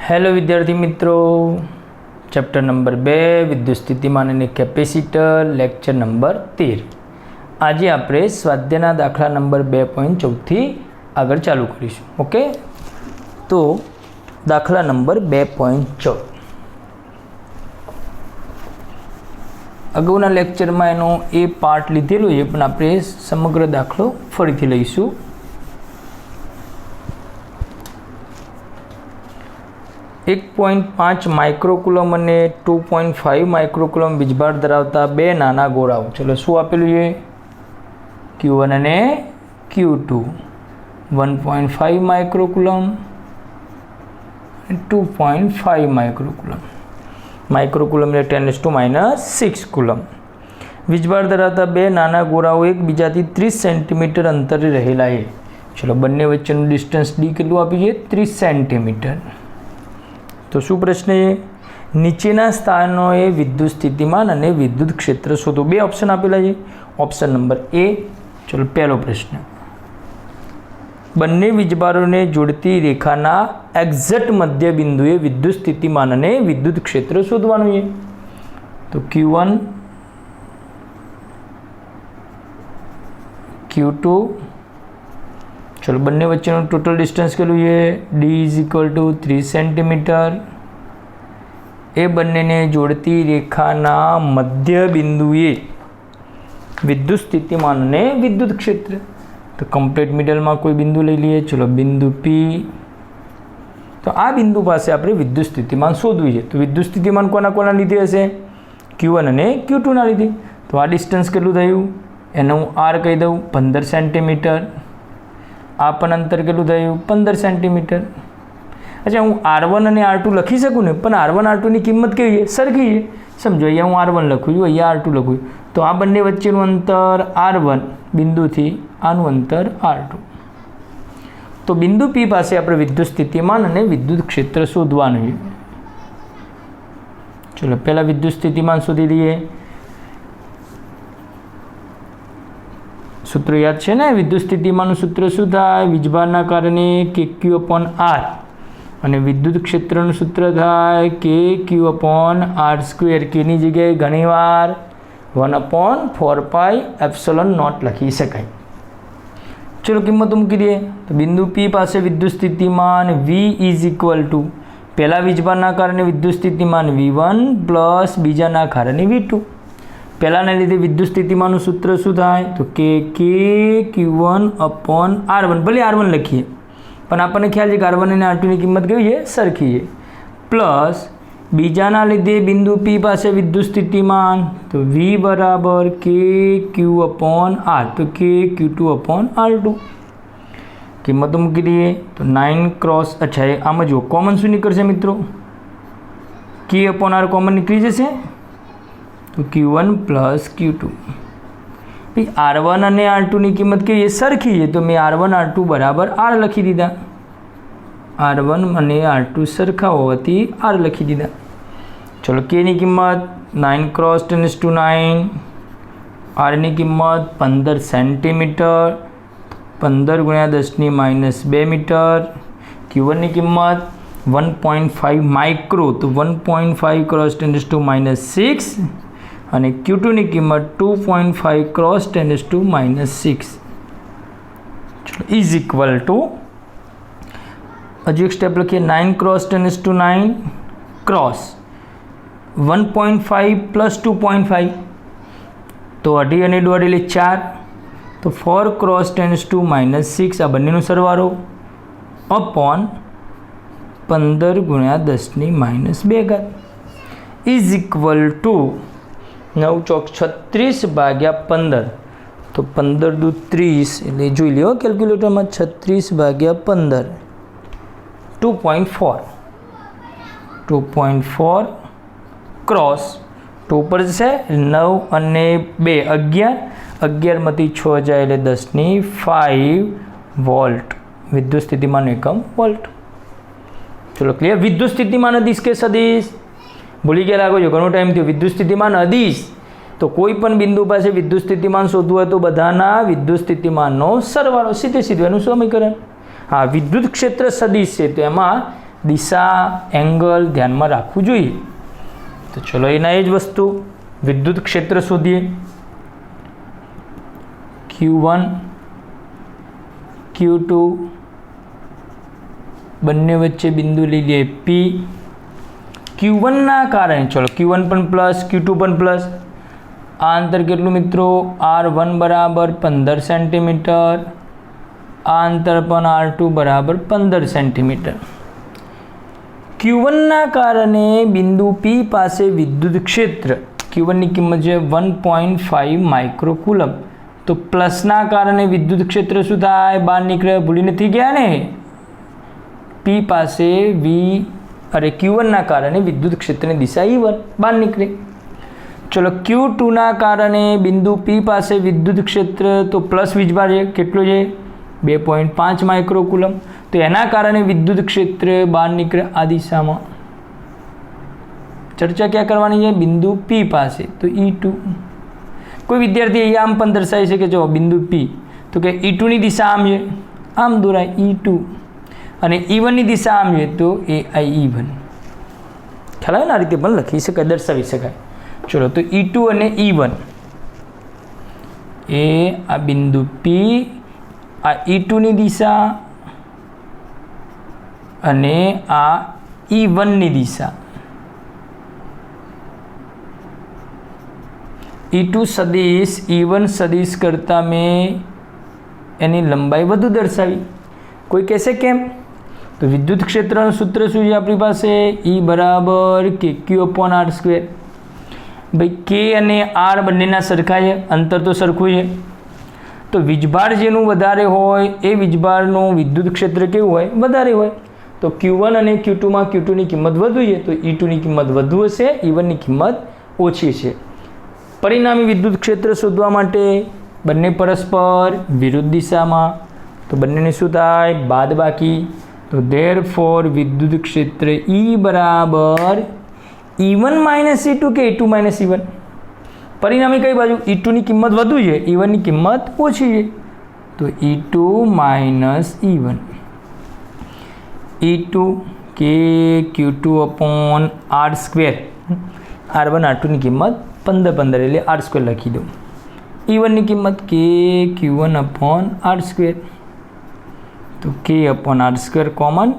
Hello विद्यार्थी मित्रों, chapter number 2 विद्युत स्थितिमान અને કેપેસિટર લેક્ચર નંબર 13। આજે આપણે સ્વાધ્યાયના દાખલા નંબર 2.14 થી આગળ ચાલુ કરીશું। ઓકે, તો દાખલા નંબર 2.14 અગાઉના લેક્ચરમાં એનો એ પાર્ટ લીધેલો છે, પણ આપણે સમગ્ર દાખલો ફરીથી લઈશું। 1.5 માઇક્રોકુલમ અને 2.5 માઇક્રોકુલમ વીજભાર ધરાવતા બે નાના ગોળાઓ, ચલો શું આપેલું છે? Q1 અને Q2, 1.5 માઇક્રોકુલમ, 2.5 માઇક્રોકુલમ, માઇક્રોકુલમ એટલે 10⁻⁶ કુલમ। વીજભાર ધરાવતા બે નાના ગોળાઓ એકબીજાથી 30 સેન્ટીમીટર અંતરે રહેલા છે। ચલો બંને વચ્ચેનું ડિસ્ટન્સ ડી કેટલું આપ્યું છે? 30 સેન્ટીમીટર। તો શું પ્રશ્ન છે? નીચેના સ્થાનોએ વિદ્યુત સ્થિતિમાન અને વિદ્યુત ક્ષેત્ર શોધો। બે ઓપ્શન આપેલા છે। ઓપ્શન નંબર એ, ચલો પહેલો પ્રશ્ન, બંને વીજભારોને જોડતી રેખાના એક્ઝેક્ટ મધ્ય બિંદુએ વિદ્યુત સ્થિતિમાન અને વિદ્યુત ક્ષેત્ર શોધવાનું છે। તો Q1 Q2, ચલો બંને વચ્ચેનું ટોટલ ડિસ્ટન્સ કેટલું છે? D is equal to 30 centimetre. એ બંનેને જોડતી રેખાના મધ્ય બિંદુએ વિદ્યુત સ્થિતિમાન અને વિદ્યુત ક્ષેત્ર, તો કમ્પ્લીટ મિડલમાં કોઈ બિંદુ લઈ લઈએ। ચલો બિંદુ પી, તો આ બિંદુ પાસે આપણે વિદ્યુત સ્થિતિમાન શોધવું છે। તો વિદ્યુત સ્થિતિમાન કોના લીધે હશે? Q1 અને Q2 ના લીધે। તો આ ડિસ્ટન્સ કેટલું થયું? એને હું આર કહી દઉં, 15 સેન્ટીમીટર। આ પણ અંતર કેટલું થયું? 15 સેન્ટીમીટર। અચ્છા, હું R1 અને R2 લખી શકું ને, પણ R1 R2ની કિંમત કેવી છે? સરખી છે। સમજો અહીંયા હું R1 લખું છું, અહીંયા R2 લખું છું, તો આ બંને વચ્ચેનું અંતર R1 બિંદુથી, આનું અંતર R2। તો બિંદુ P પાસે આપણે વિદ્યુત સ્થિતિમાન અને વિદ્યુત ક્ષેત્ર શોધવાનું છે। ચલો પહેલા વિદ્યુત સ્થિતિમાન શોધી લઈએ। સૂત્ર યાદ છે ને? વિદ્યુત સ્થિતિમાનનું સૂત્ર શું થાય? વીજભારના કારણે KQ/R, અને વિદ્યુત ક્ષેત્રનું સૂત્ર થાય KQ/R²। કેની જગ્યાએ ઘણીવાર 1/4πε0 લખી શકાય। ચલો કિંમતો મૂકી દઈએ। તો બિંદુ P પાસે વિદ્યુત સ્થિતિમાન V ઇઝ ઇક્વલ ટુ, પહેલા વીજભારના કારણે વિદ્યુત સ્થિતિમાન V1 પ્લસ બીજાના કારણે V2। પહેલાના લીધે વિદ્યુત સ્થિતિમાનનું સૂત્ર શું થાય? તો KQ1/R1, ભલે R1 લખીએ, પણ આપણને ખ્યાલ છે કે R1 અને R2ની કિંમત કેવી છે? સરખી છે। પ્લસ બીજાના લીધે બિંદુ P પાસે વિદ્યુત સ્થિતિમાન, તો V બરાબર KQ/R, તો KQ2/R2। કિંમતો મૂકી દઈએ તો 9 × અચ્છા, આમાં જુઓ કોમન શું નીકળશે મિત્રો? K/R કોમન નીકળી જશે, તો Q1 પ્લસ Q2। R1 અને R2ની કિંમત કેવી છે? સરખી છે, તો મેં R1 R2 બરાબર R લખી દીધા। R1 અને R2 સરખા હોવાથી R લખી દીધા। ચલો Kની કિંમત 9 × 10⁹, Rની કિંમત 15 સેન્ટીમીટર, 15 × 10⁻² મીટર। Q1ની કિંમત 1.5 માઇક્રો, તો 1.5 × 10⁻⁶, અને Q2ની કિંમત 2.5 × 10⁻⁶, ઇઝ ઇક્વલ ટુ, હજુ એક સ્ટેપ લખીએ, 9 × 10⁹ ક્રોસ 1.5 પ્લસ 2.5, તો અઢી અને દોઢ એટલે 4, તો 4 × 10⁻⁶, આ બંનેનો સરવાળો અપોન 15 × 10⁻², ઇઝ ઇક્વલ ટુ 9 × 36 ભાગ્યા 15, તો 15 દુ 30, એટલે જોઈ લો કેલ્ક્યુલેટરમાં, 36 ભાગ્યા 15, 2.4 ક્રોસ 2 પર જશે, 9 અને 2 11માંથી 6 જાય એટલે 10⁵ વોલ્ટ, વિદ્યુત સ્થિતિમાન એકમ વોલ્ટ। ચલો ક્લિયર? વિદ્યુત સ્થિતિમાન અદિશ કે સદિશ? ભૂલી ગયા લાગો છો, ઘણો ટાઈમ થયો। વિદ્યુત સ્થિતિમાન અદિશ, તો કોઈ પણ બિંદુ પાસે વિદ્યુત સ્થિતિમાન શોધવું હોય તો બધાના વિદ્યુત સ્થિતિમાનનો સરવાળો, સીધે સીધું એનું સમીકરણ। હા, વિદ્યુત ક્ષેત્ર સદિશ છે, તો એમાં દિશા એંગલ ધ્યાનમાં રાખવું જોઈએ. તો ચલો એના એ જ વસ્તુ વિદ્યુત ક્ષેત્ર શોધીએ. Q1 Q2 બંને વચ્ચે બિંદુ લઈ લઈએ P. Q1ના કારણે ચલો Q1 પણ પ્લસ Q2 પણ પ્લસ. આ અંતર કેટલું મિત્રો? R1 બરાબર 15 સેન્ટીમીટર. આ અંતર પણ R2 બરાબર 15 સેન્ટીમીટર. Q1ના કારણે બિંદુ P પાસે વિદ્યુત ક્ષેત્ર Q1ની કિંમત છે 1.5 માઇક્રોકુલમ. તો પ્લસના કારણે વિદ્યુત ક્ષેત્ર શું થાય? બહાર નીકળે. ભૂલી નથી ગયા ને? P પાસે Q1ના કારણે વિદ્યુત ક્ષેત્રની દિશા E1 બહાર નીકળે. ચલો Q2ના કારણે બિંદુ P પાસે વિદ્યુત ક્ષેત્ર તો પ્લસ વીજભાર છે. કેટલો છે? 2.5 માઇક્રોકુલમ. તો એના કારણે વિદ્યુત ક્ષેત્ર બહાર નીકળે આ દિશામાં. ચર્ચા ક્યાં કરવાની છે? બિંદુ P પાસે. તો E2. કોઈ વિદ્યાર્થી અહીંયા આમ પણ દર્શાવી શકે જો બિંદુ P તો કે E2ની દિશા આમ છે, આમ દોરાય E2, અને E1ની દિશા આમ છે તો AI E1. ખ્યાલ આવે ને? આ રીતે પણ લખી શકાય, દર્શાવી શકાય. ચલો તો E2 અને E1 એ આ બિંદુ P, આ E2ની દિશા અને આ E1ની દિશા. E2 સદિશ E1 સદિશ કરતાં મેં એની લંબાઈ વધુ દર્શાવી. કોઈ કહેશે કેમ? તો વિદ્યુત ક્ષેત્રનું સૂત્ર શું છે આપણી પાસે? E બરાબર KQ/R². ભાઈ K અને R બંનેના સરખા છે, અંતર તો સરખું છે. તો વીજભાર જેનું વધારે હોય એ વીજભારનું વિદ્યુત ક્ષેત્ર કેવું હોય? વધારે હોય. તો Q1 અને Q2માં Q2ની કિંમત વધુ છે તો E2ની કિંમત વધુ હશે, E1ની કિંમત ઓછી છે. પરિણામી વિદ્યુત ક્ષેત્ર શોધવા માટે બંને પરસ્પર વિરુદ્ધ દિશામાં, તો બંનેને શું થાય? બાદબાકી. તો ધેરફોર વિદ્યુત ક્ષેત્ર E બરાબર E1 માઇનસ E2 કે E2 માઇનસ E1? પરિણામી કઈ બાજુ? E2ની કિંમત વધુ છે, E1ની કિંમત ઓછી છે. તો E2 માઇનસ E1. E2 કે Q2/R². R1 R2ની કિંમત 15 એટલે R² લખી દઉં. E1ની કિંમત KQ1/R². તો K/R² common,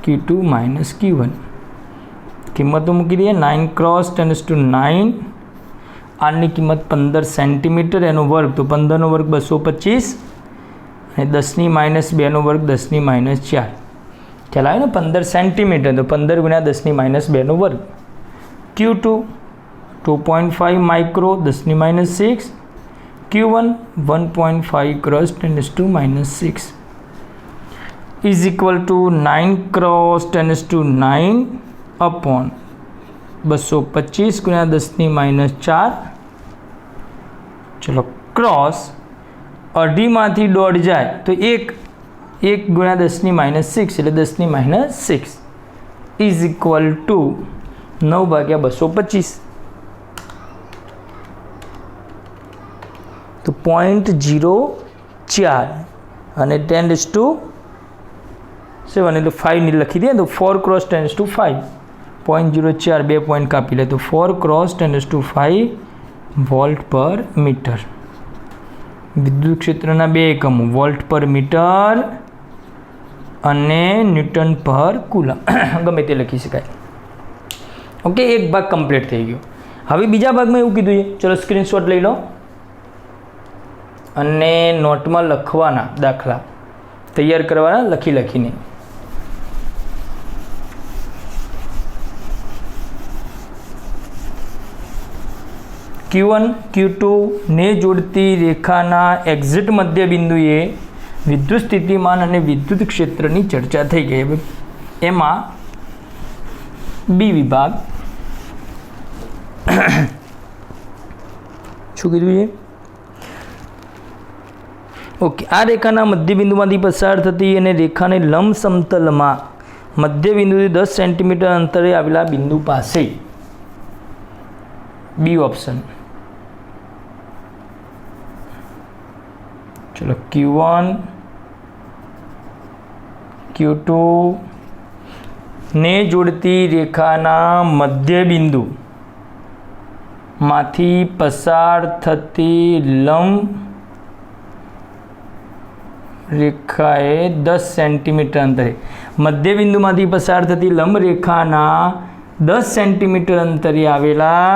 Q2 minus Q1. કિંમતો મૂકી દઈએ. 9 × 10⁹. આરની કિંમત 15 સેન્ટીમીટર, એનો વર્ગ તો 15નો વર્ગ 225, અને 10⁻² નો વર્ગ 10⁻⁴. ખ્યાલ આવે ને? 15 સેન્ટીમીટર તો 15 × 10⁻² નો વર્ગ. Q2 2.5 micro 10⁻⁶. Q1 1.5 × 10⁻⁶ is equal two 9 × 10⁹/225 × 10⁻⁴. ચલો ક્રોસ અઢીમાંથી દોઢ જાય તો 1 × 10⁻⁶ એટલે 10⁻⁶ ઇઝ ઇક્વલ ટુ 9/225. તો 0.04 અને 10⁻⁷ એટલે 5 ની લખી દઈએ તો 4 × 10⁵. 0.04 2 પોઈન્ટ કાપી લે તો 4 × 10⁵ વોલ્ટ પર મીટર. વિદ્યુત ક્ષેત્રના બે એકમો વોલ્ટ પર મીટર અને ન્યૂટન પર કુલમ, ગમે તે લખી શકાય. ઓકે, એક ભાગ કમ્પ્લીટ થઈ ગયો. હવે બીજા ભાગમાં એવું કીધું છે, ચલો સ્ક્રીનશોટ લઈ લો અને નોટમાં લખવાના દાખલા તૈયાર કરવાના લખીને. Q1 Q2 ને જોડતી રેખાના એક્ઝેક્ટ મધ્ય બિંદુએ વિદ્યુત સ્થિતિમાન અને વિદ્યુત ક્ષેત્રની ચર્ચા થઈ ગઈ. એમાં બી વિભાગ શું કીધું છે? ઓકે, આ રેખાના મધ્ય બિંદુમાંથી પસાર થતી અને રેખાને લંબ સમતલમાં મધ્ય બિંદુથી 10 સેન્ટીમીટર અંતરે આવેલા બિંદુ પાસે. B option. ચલો Q1 Q2 ને જોડતી રેખાના મધ્ય બિંદુ માંથી પસાર થતી લંબ રેખાએ 10 સેન્ટીમીટર અંતરે મધ્ય બિંદુમાંથી પસાર થતી લંબ રેખાના 10 સેન્ટીમીટર અંતરે આવેલા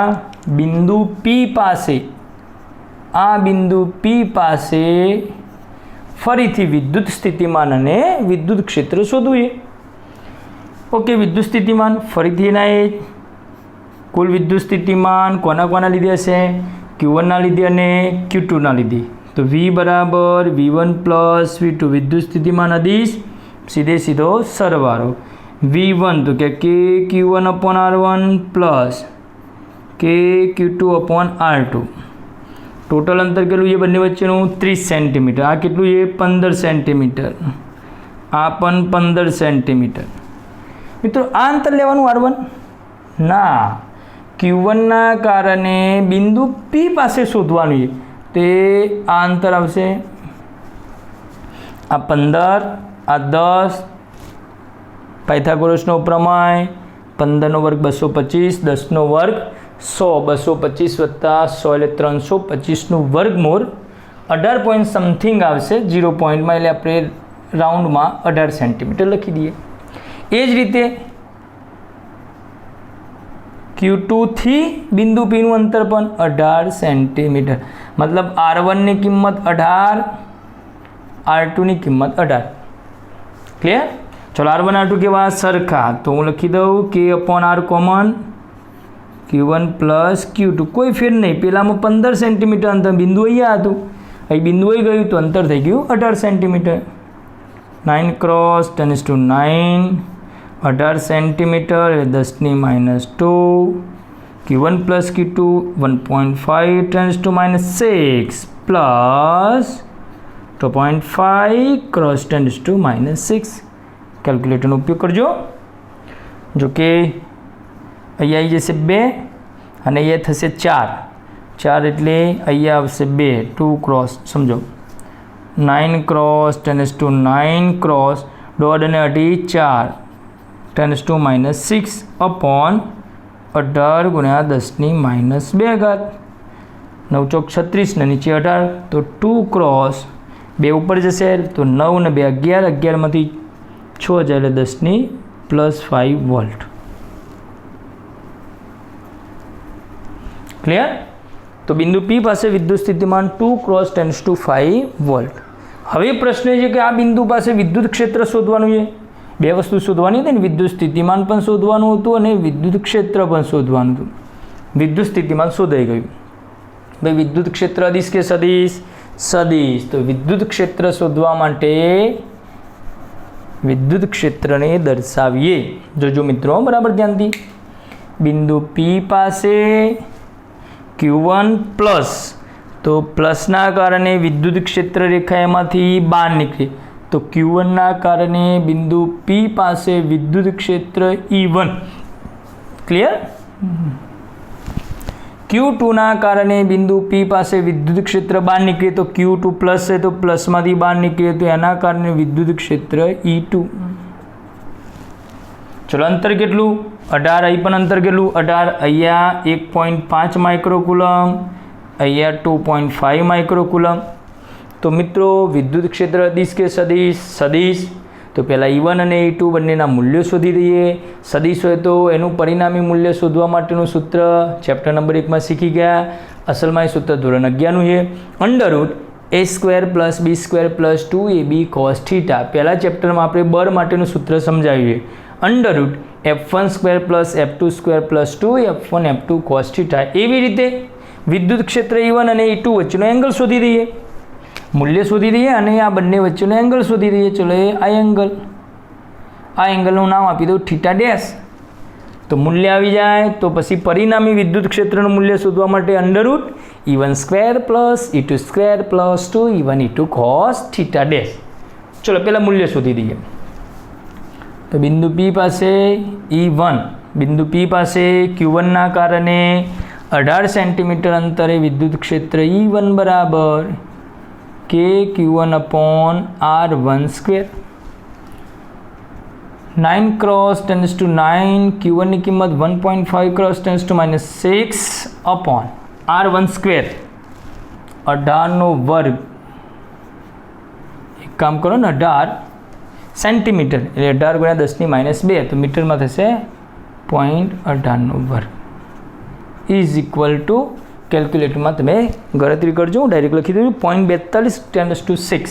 બિંદુ P પાસે આ બિંદુ P પાસે ફરીથી વિદ્યુત સ્થિતિમાન અને વિદ્યુત ક્ષેત્ર શોધવું છે. ઓકે, વિદ્યુત સ્થિતિમાન ફરીથી એના એ કુલ વિદ્યુત સ્થિતિમાન કોના લીધે હશે? Q1 ના લીધે અને Q2 ના લીધે. તો V બરાબર V1 પ્લસ V2 વિદ્યુત સ્થિતિમાન અદિશ સીધો સરવાળો V1 તો કે Q1 upon R1 plus Q2 upon R2. Total અંતર કેટલું છે બંને વચ્ચેનું? 30 સેન્ટીમીટર. આ કેટલું છે? 15 સેન્ટીમીટર. આ પણ 15 સેન્ટીમીટર. મિત્રો આ અંતર લેવાનું R1 ના, Q1 ના કારણે બિંદુ P પાસે શોધવાનું છે. તે આ અંતર આવશે આ 15, આ 10, પાયથાગોરસનો પ્રમેય 15 નો વર્ગ 225, 10 નો વર્ગ 100, 225 વત્તા 100 એટલે 325 નું વર્ગમૂળ 18 પોઈન્ટ સમથિંગ આવશે. 0 પોઈન્ટમાં એટલે આપણે રાઉન્ડમાં 18 સેન્ટીમીટર લખી દઈએ. એ જ રીતે Q2 થી બિંદુ P નું અંતર પણ 18 સેન્ટીમીટર. મતલબ R1 ની કિંમત 18, R2 ની કિંમત 18. ક્લિયર? ચલો R1 R2 કેવા? સરખા. તો હું લખી દઉં K upon R common, Q1 plus Q2. કોઈ ફેર નહીં. પેલામાં 15 સેન્ટીમીટર અંતર બિંદુ અહીંયા હતું, અહીં બિંદુ અહીં ગયું તો અંતર થઈ ગયું 18 સેન્ટીમીટર. 9 ક્રોસ 10⁹, 18 સેન્ટીમીટર એટલે 10⁻². Q1 plus Q2 1.5 10⁻6 plus 2.5 cross 10⁻6. કેલ્ક્યુલેટરનો ઉપયોગ કરજો. જો કે અહીંયા આવી જશે 2 અને અહીંયા થશે 4. 4 એટલે અહીંયા આવશે 2. 2 ક્રોસ સમજો 9 ક્રોસ 10⁹ ક્રોસ દોઢ અને અઢી 4 10⁻6 અપોન 18 ગુણ્યા 10⁻². 9 ચોક 36 ને નીચે 18 તો 2 ક્રોસ 2 ઉપર જશે તો 9 ને 2 11, 11માંથી 6 જાય એટલે 10⁻5 વોલ્ટ. ક્લિયર? તો બિંદુ P પાસે વિદ્યુત સ્થિતિમાન 2 ક્રોસ 10⁵ વોલ્ટ. હવે પ્રશ્ન છે કે આ બિંદુ પાસે વિદ્યુત ક્ષેત્ર શોધવાનું છે. બે વસ્તુ શોધવાની હતી ને, વિદ્યુત સ્થિતિમાન પણ શોધવાનું હતું અને વિદ્યુત ક્ષેત્ર પણ શોધવાનું હતું. વિદ્યુત સ્થિતિમાન શોધાઈ ગયું. ભાઈ વિદ્યુત ક્ષેત્ર અદિશ કે સદિશ? સદિશ. તો વિદ્યુત ક્ષેત્ર શોધવા માટે વિદ્યુત ક્ષેત્રને દર્શાવીએ. જોજો મિત્રો બરાબર ધ્યાનથી. બિંદુ P પાસે Q1 પ્લસ, તો પ્લસના કારણે વિદ્યુત ક્ષેત્ર રેખા એમાંથી બહાર નીકળે. તો Q1 ના કારણે બિંદુ P પાસે વિદ્યુત ક્ષેત્ર E1. ક્લિયર? Q2 ના કારણે બિંદુ P પાસે વિદ્યુત ક્ષેત્ર બહાર નીકળે તો Q2 પ્લસ છે તો પ્લસમાંથી બહાર નીકળે તો એના કારણે વિદ્યુત ક્ષેત્ર E2. ચલો અંતર કેટલું? 18. અહીં પણ અંતર કેટલું? 18. અહીંયા 1.5 માઇક્રોકુલમ, અહીંયા 2.5 માઇક્રોકુલમ. તો મિત્રો વિદ્યુત ક્ષેત્ર અદિશ કે સદિશ? સદિશ. તો પહેલાં E1 અને E2 બંનેના મૂલ્યો શોધી દઈએ. સદિશ હોય તો એનું પરિણામી મૂલ્ય શોધવા માટેનું સૂત્ર ચેપ્ટર નંબર 1માં શીખી ગયા. અસલમાં એ સૂત્ર ધોરણ 11નું છે. √a² + b² + 2ab cos θ. પહેલાં ચેપ્ટરમાં આપણે બળ માટેનું સૂત્ર સમજાવ્યું છે. √f1² + f2² + 2f1 f2 cos θ. એવી રીતે વિદ્યુત ક્ષેત્ર E1 અને E2 વચ્ચેનો એંગલ શોધી દઈએ. મૂલ્ય શોધી દઈએ અને આ બંને વચ્ચેનો એંગલ શોધી દઈએ. ચલો આ એંગલનું નામ આપી દઉં θ'. તો મૂલ્ય આવી જાય તો પછી પરિણામી વિદ્યુત ક્ષેત્રનું મૂલ્ય શોધવા માટે √E1² + E2² + 2E1 E2 cos θ'. ચલો પહેલાં મૂલ્ય શોધી દઈએ. તો બિંદુ P પાસે E1, બિંદુ P પાસે Q1 ના કારણે 18 સેન્ટીમીટર અંતરે વિદ્યુત ક્ષેત્ર E1 બરાબર K Q1 / R1². 9 cross 10⁹ Q1 ની કિંમત 1.5 क्रॉस 10⁻6 अपॉन R1 સ્ક્વેર 18 वर्ग। एक काम करो ने 18 सेंटीमीटर એટલે 18 × 10⁻2 तो मीटर में थशे 0.18 वर्ग इज इक्वल टू कैलक्युलेटर में तमे गणतरी करजो। हूँ डायरेक्ट लखी दूँ 0.42 10⁶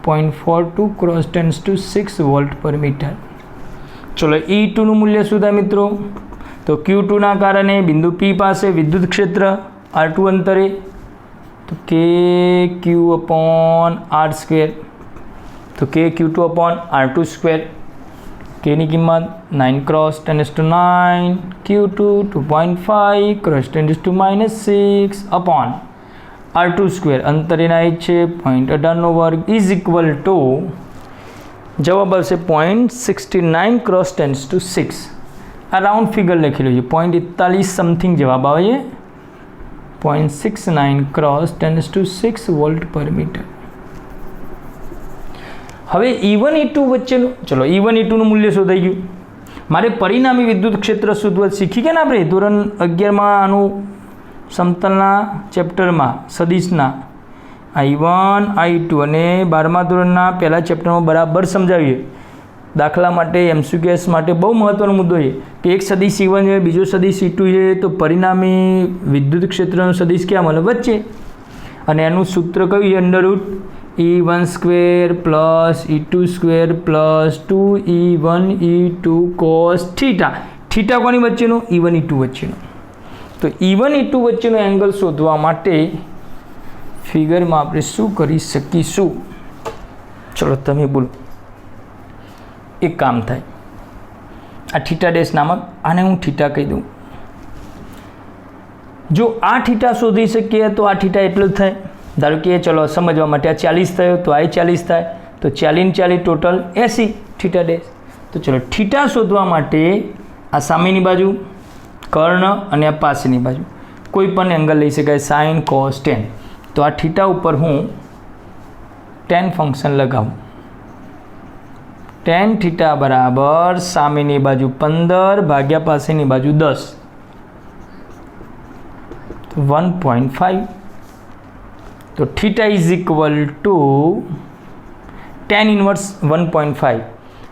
0.42 क्रॉस 10⁶ वोल्ट पर मीटर। चलो E2 નું મૂલ્ય શું થાય મિત્રો? તો Q2 ના કારણે બિંદુ P પાસે વિદ્યુત ક્ષેત્ર R2 અંતરે તો KQ/R², તો KQ2/R2², K ની કિંમત 9 cross 10⁹ Q2 2.5 cross 10⁻6 upon R2² અંતરેના એ છે 0.18 વર્ગ ઇઝ ઇક્વલ ટુ જવાબ આવશે 0.69 क्रॉस 10⁶। આ રાઉન્ડ ફિગર લખેલું છે 0.41 સમથિંગ જવાબ આવે છે 0.69 क्रॉस 10⁶ વોલ્ટ પર મીટર। હવે E1 E2 વચ્ચેનું ચલો E1 E2 નું મૂલ્ય શોધાઈ ગયું। મારે પરિણામી વિદ્યુત ક્ષેત્ર શોધવા શીખી ગયા ને આપણે ધોરણ 11 માં આનું સમતલના ચેપ્ટરમાં સદિશના I1 I2 અને 12મા ધોરણના પહેલા ચેપ્ટરમાં બરાબર સમજાવીએ। દાખલા માટે MCQS માટે બહુ મહત્વનો મુદ્દો છે કે એક સદિશ E1 છે બીજો સદિશ E2 છે તો પરિણામી વિદ્યુત ક્ષેત્રનો સદિશ ક્યાં મળે? વચ્ચે। અને એનું સૂત્ર કયું છે? √E1² plus E2² plus 2E1 E2 cos theta. Theta કોની વચ્ચેનો? E1 E2 વચ્ચેનો। તો E1 E2 વચ્ચેનો એંગલ શોધવા માટે ફિગરમાં આપણે શું કરી શકીશું? ચલો તમે બોલો। એક કામ થાય આ થીટા ડેશ નામક આને હું થીટા કહી દઉં। જો આ થીટા શોધી શકીએ તો આ થીટા એટલું જ થાય। ધારો કે ચલો સમજવા માટે આ 40 થયો તો આ 40 થાય તો 40 40 ટોટલ 80 થીટા ડેશ। તો ચલો થીટા શોધવા માટે આ સામેની બાજુ કર્ણ અને આ પાછળની બાજુ કોઈ પણ એંગલ લઈ શકાય sin cos tan। તો આ થીટા ઉપર હું tan ફંક્શન લગાવું। tan થીટા બરાબર સામેની બાજુ 15 ભાગ્યા પાછળની બાજુ 10 તો 1.5। तो theta is equal to tan inverse 1.5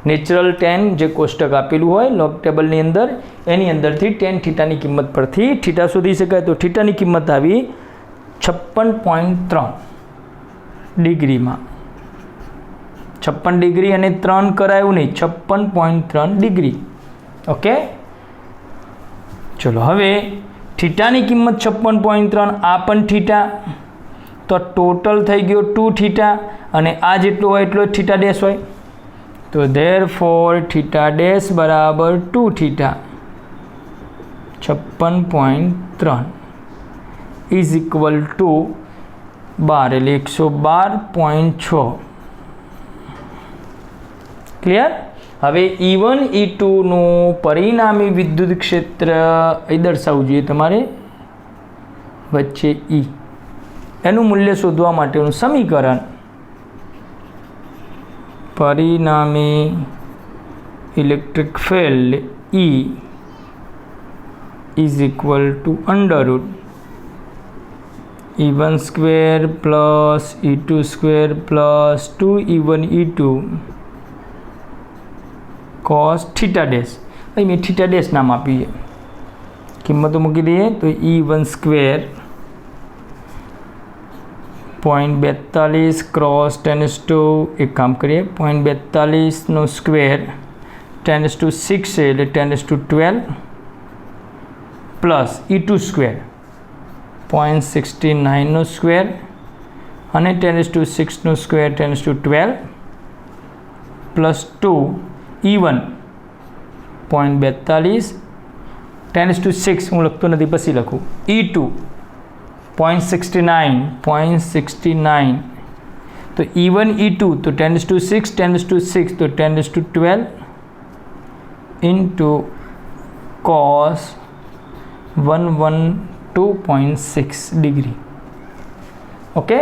natural tan जो कोष्टक आपेलू हो लॉग टेबल अंदर एनी अंदर थी tan थीटा की किंमत पर थी थीटा शोधी शकाय। तो थीटा की किंमत आई 56.3 डिग्री में 56 डिग्री अने 3 करायु नहीं 56.3 डिग्री। ओके चलो हवे थीटा की किंमत 56.3 आ पण थीटा तो टोटल थई गयो 2 थीटा अने आ जेटलो होय एटलो थीटा डैश होय तो देयरफॉर थीटा डैश बराबर 2 थीटा 56.3 इज इक्वल टू 12 એટલે 112.6। क्लियर? हवे E1 E2 નું પરિણામી વિદ્યુત ક્ષેત્ર એ દર્શાવવું જોઈએ તમારે વચ્ચે E એનું મૂલ્ય શોધવા માટેનું સમીકરણ પરિણામી electric field E is equal two √E1² plus E2² plus 2E1 E2 cos theta dash. भाई मैं थीटा डैश नाम आपी है किंमत मूकी दीए तो E1² 0.42 क्रॉस 10⁻, एक काम करिए 0.42 नो स्क्वेर 10⁶ है એટલે 10⁻12 प्लस E2² 0.69 નો સ્ક્વેર અને 10⁶ નો સ્ક્વેર 10⁻12 प्लस 2 E1 0.42 10⁶ હું લખતો નથી પછી લખું E2 0.69 तो E1 E2 तो 10⁶ तो 10⁻12 इंटू cos 112.6 डिग्री। ओके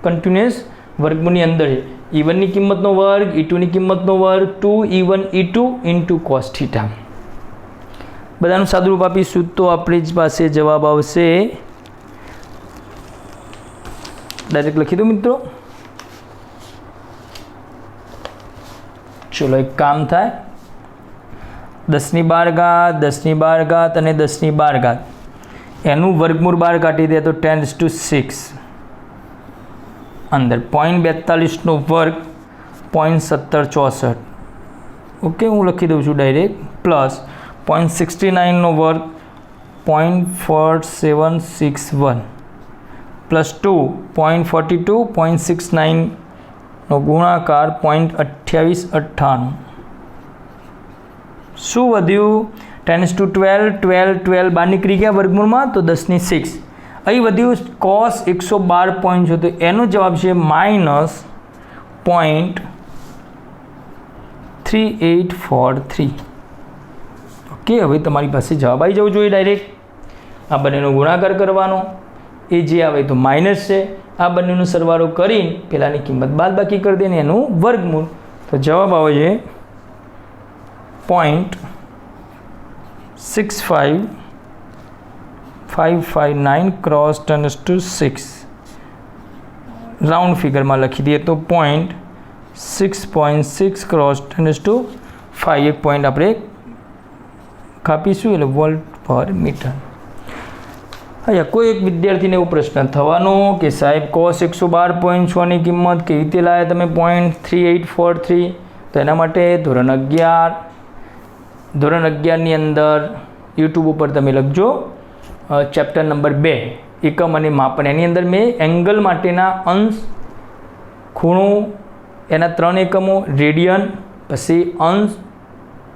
कंटिन्यूअस वर्गमूलની અંદર છે E1 ની કિંમતનો વર્ગ, E2 ની કિંમતનો વર્ગ, 2E1 E2 into cos theta. બધાનું સાદુરૂપ આપીશું તો આપણી પાસે જવાબ આવશે, ડાયરેક્ટ લખી દો મિત્રો. ચલો એક કામ થાય, 10^12 10^12 અને 10^12 એનું વર્ગમૂળ બહાર કાઢી દે તો 10⁶. અંદર 0.42નો વર્ગ 0.1764. ઓકે, હું લખી દઉં છું ડાયરેક્ટ. પ્લસ 0.69નો વર્ગ 0.4761 પ્લસ 2 0.42 0.69નો ગુણાકાર 0.2898. શું વધ્યું? 10⁻12 12 બહાર નીકળી ગયા વર્ગમૂળમાં તો 10⁶. અહીં વધ્યું cos 112 તો એનો જવાબ છે -0.3843. ઓકે, હવે તમારી પાસે જવાબ આવી જવો જોઈએ ડાયરેક્ટ. આ બંનેનો ગુણાકાર કરવાનો, એ જે આવે તો માઇનસ છે, આ બંનેનો સરવાળો કરીને પહેલાંની કિંમત બાદબાકી કરી દે ને એનું વર્ગમૂળ, તો જવાબ આવે છે 0.65559 ક્રોસ 10⁶. રાઉન્ડ ફિગરમાં લખી દઈએ તો 0.6.6 ક્રોસ 10⁵. એક પોઈન્ટ આપણે કાપીશું એટલે વોલ્ટ પર મીટર. અહીંયા કોઈ એક વિદ્યાર્થીને એવો પ્રશ્ન થવાનો કે સાહેબ cos 112.6 ની કિંમત કેવી રીતે લાવ્યા તમે 0.3843? તો એના માટે ધોરણ 11ની અંદર યુટ્યુબ ઉપર તમે લખજો ચેપ્ટર નંબર 2 એકમ અને માપન. એની અંદર મેં એંગલ માટેના અંશ, ખૂણો, એના 3 એકમો, રેડિયન, પછી અંશ,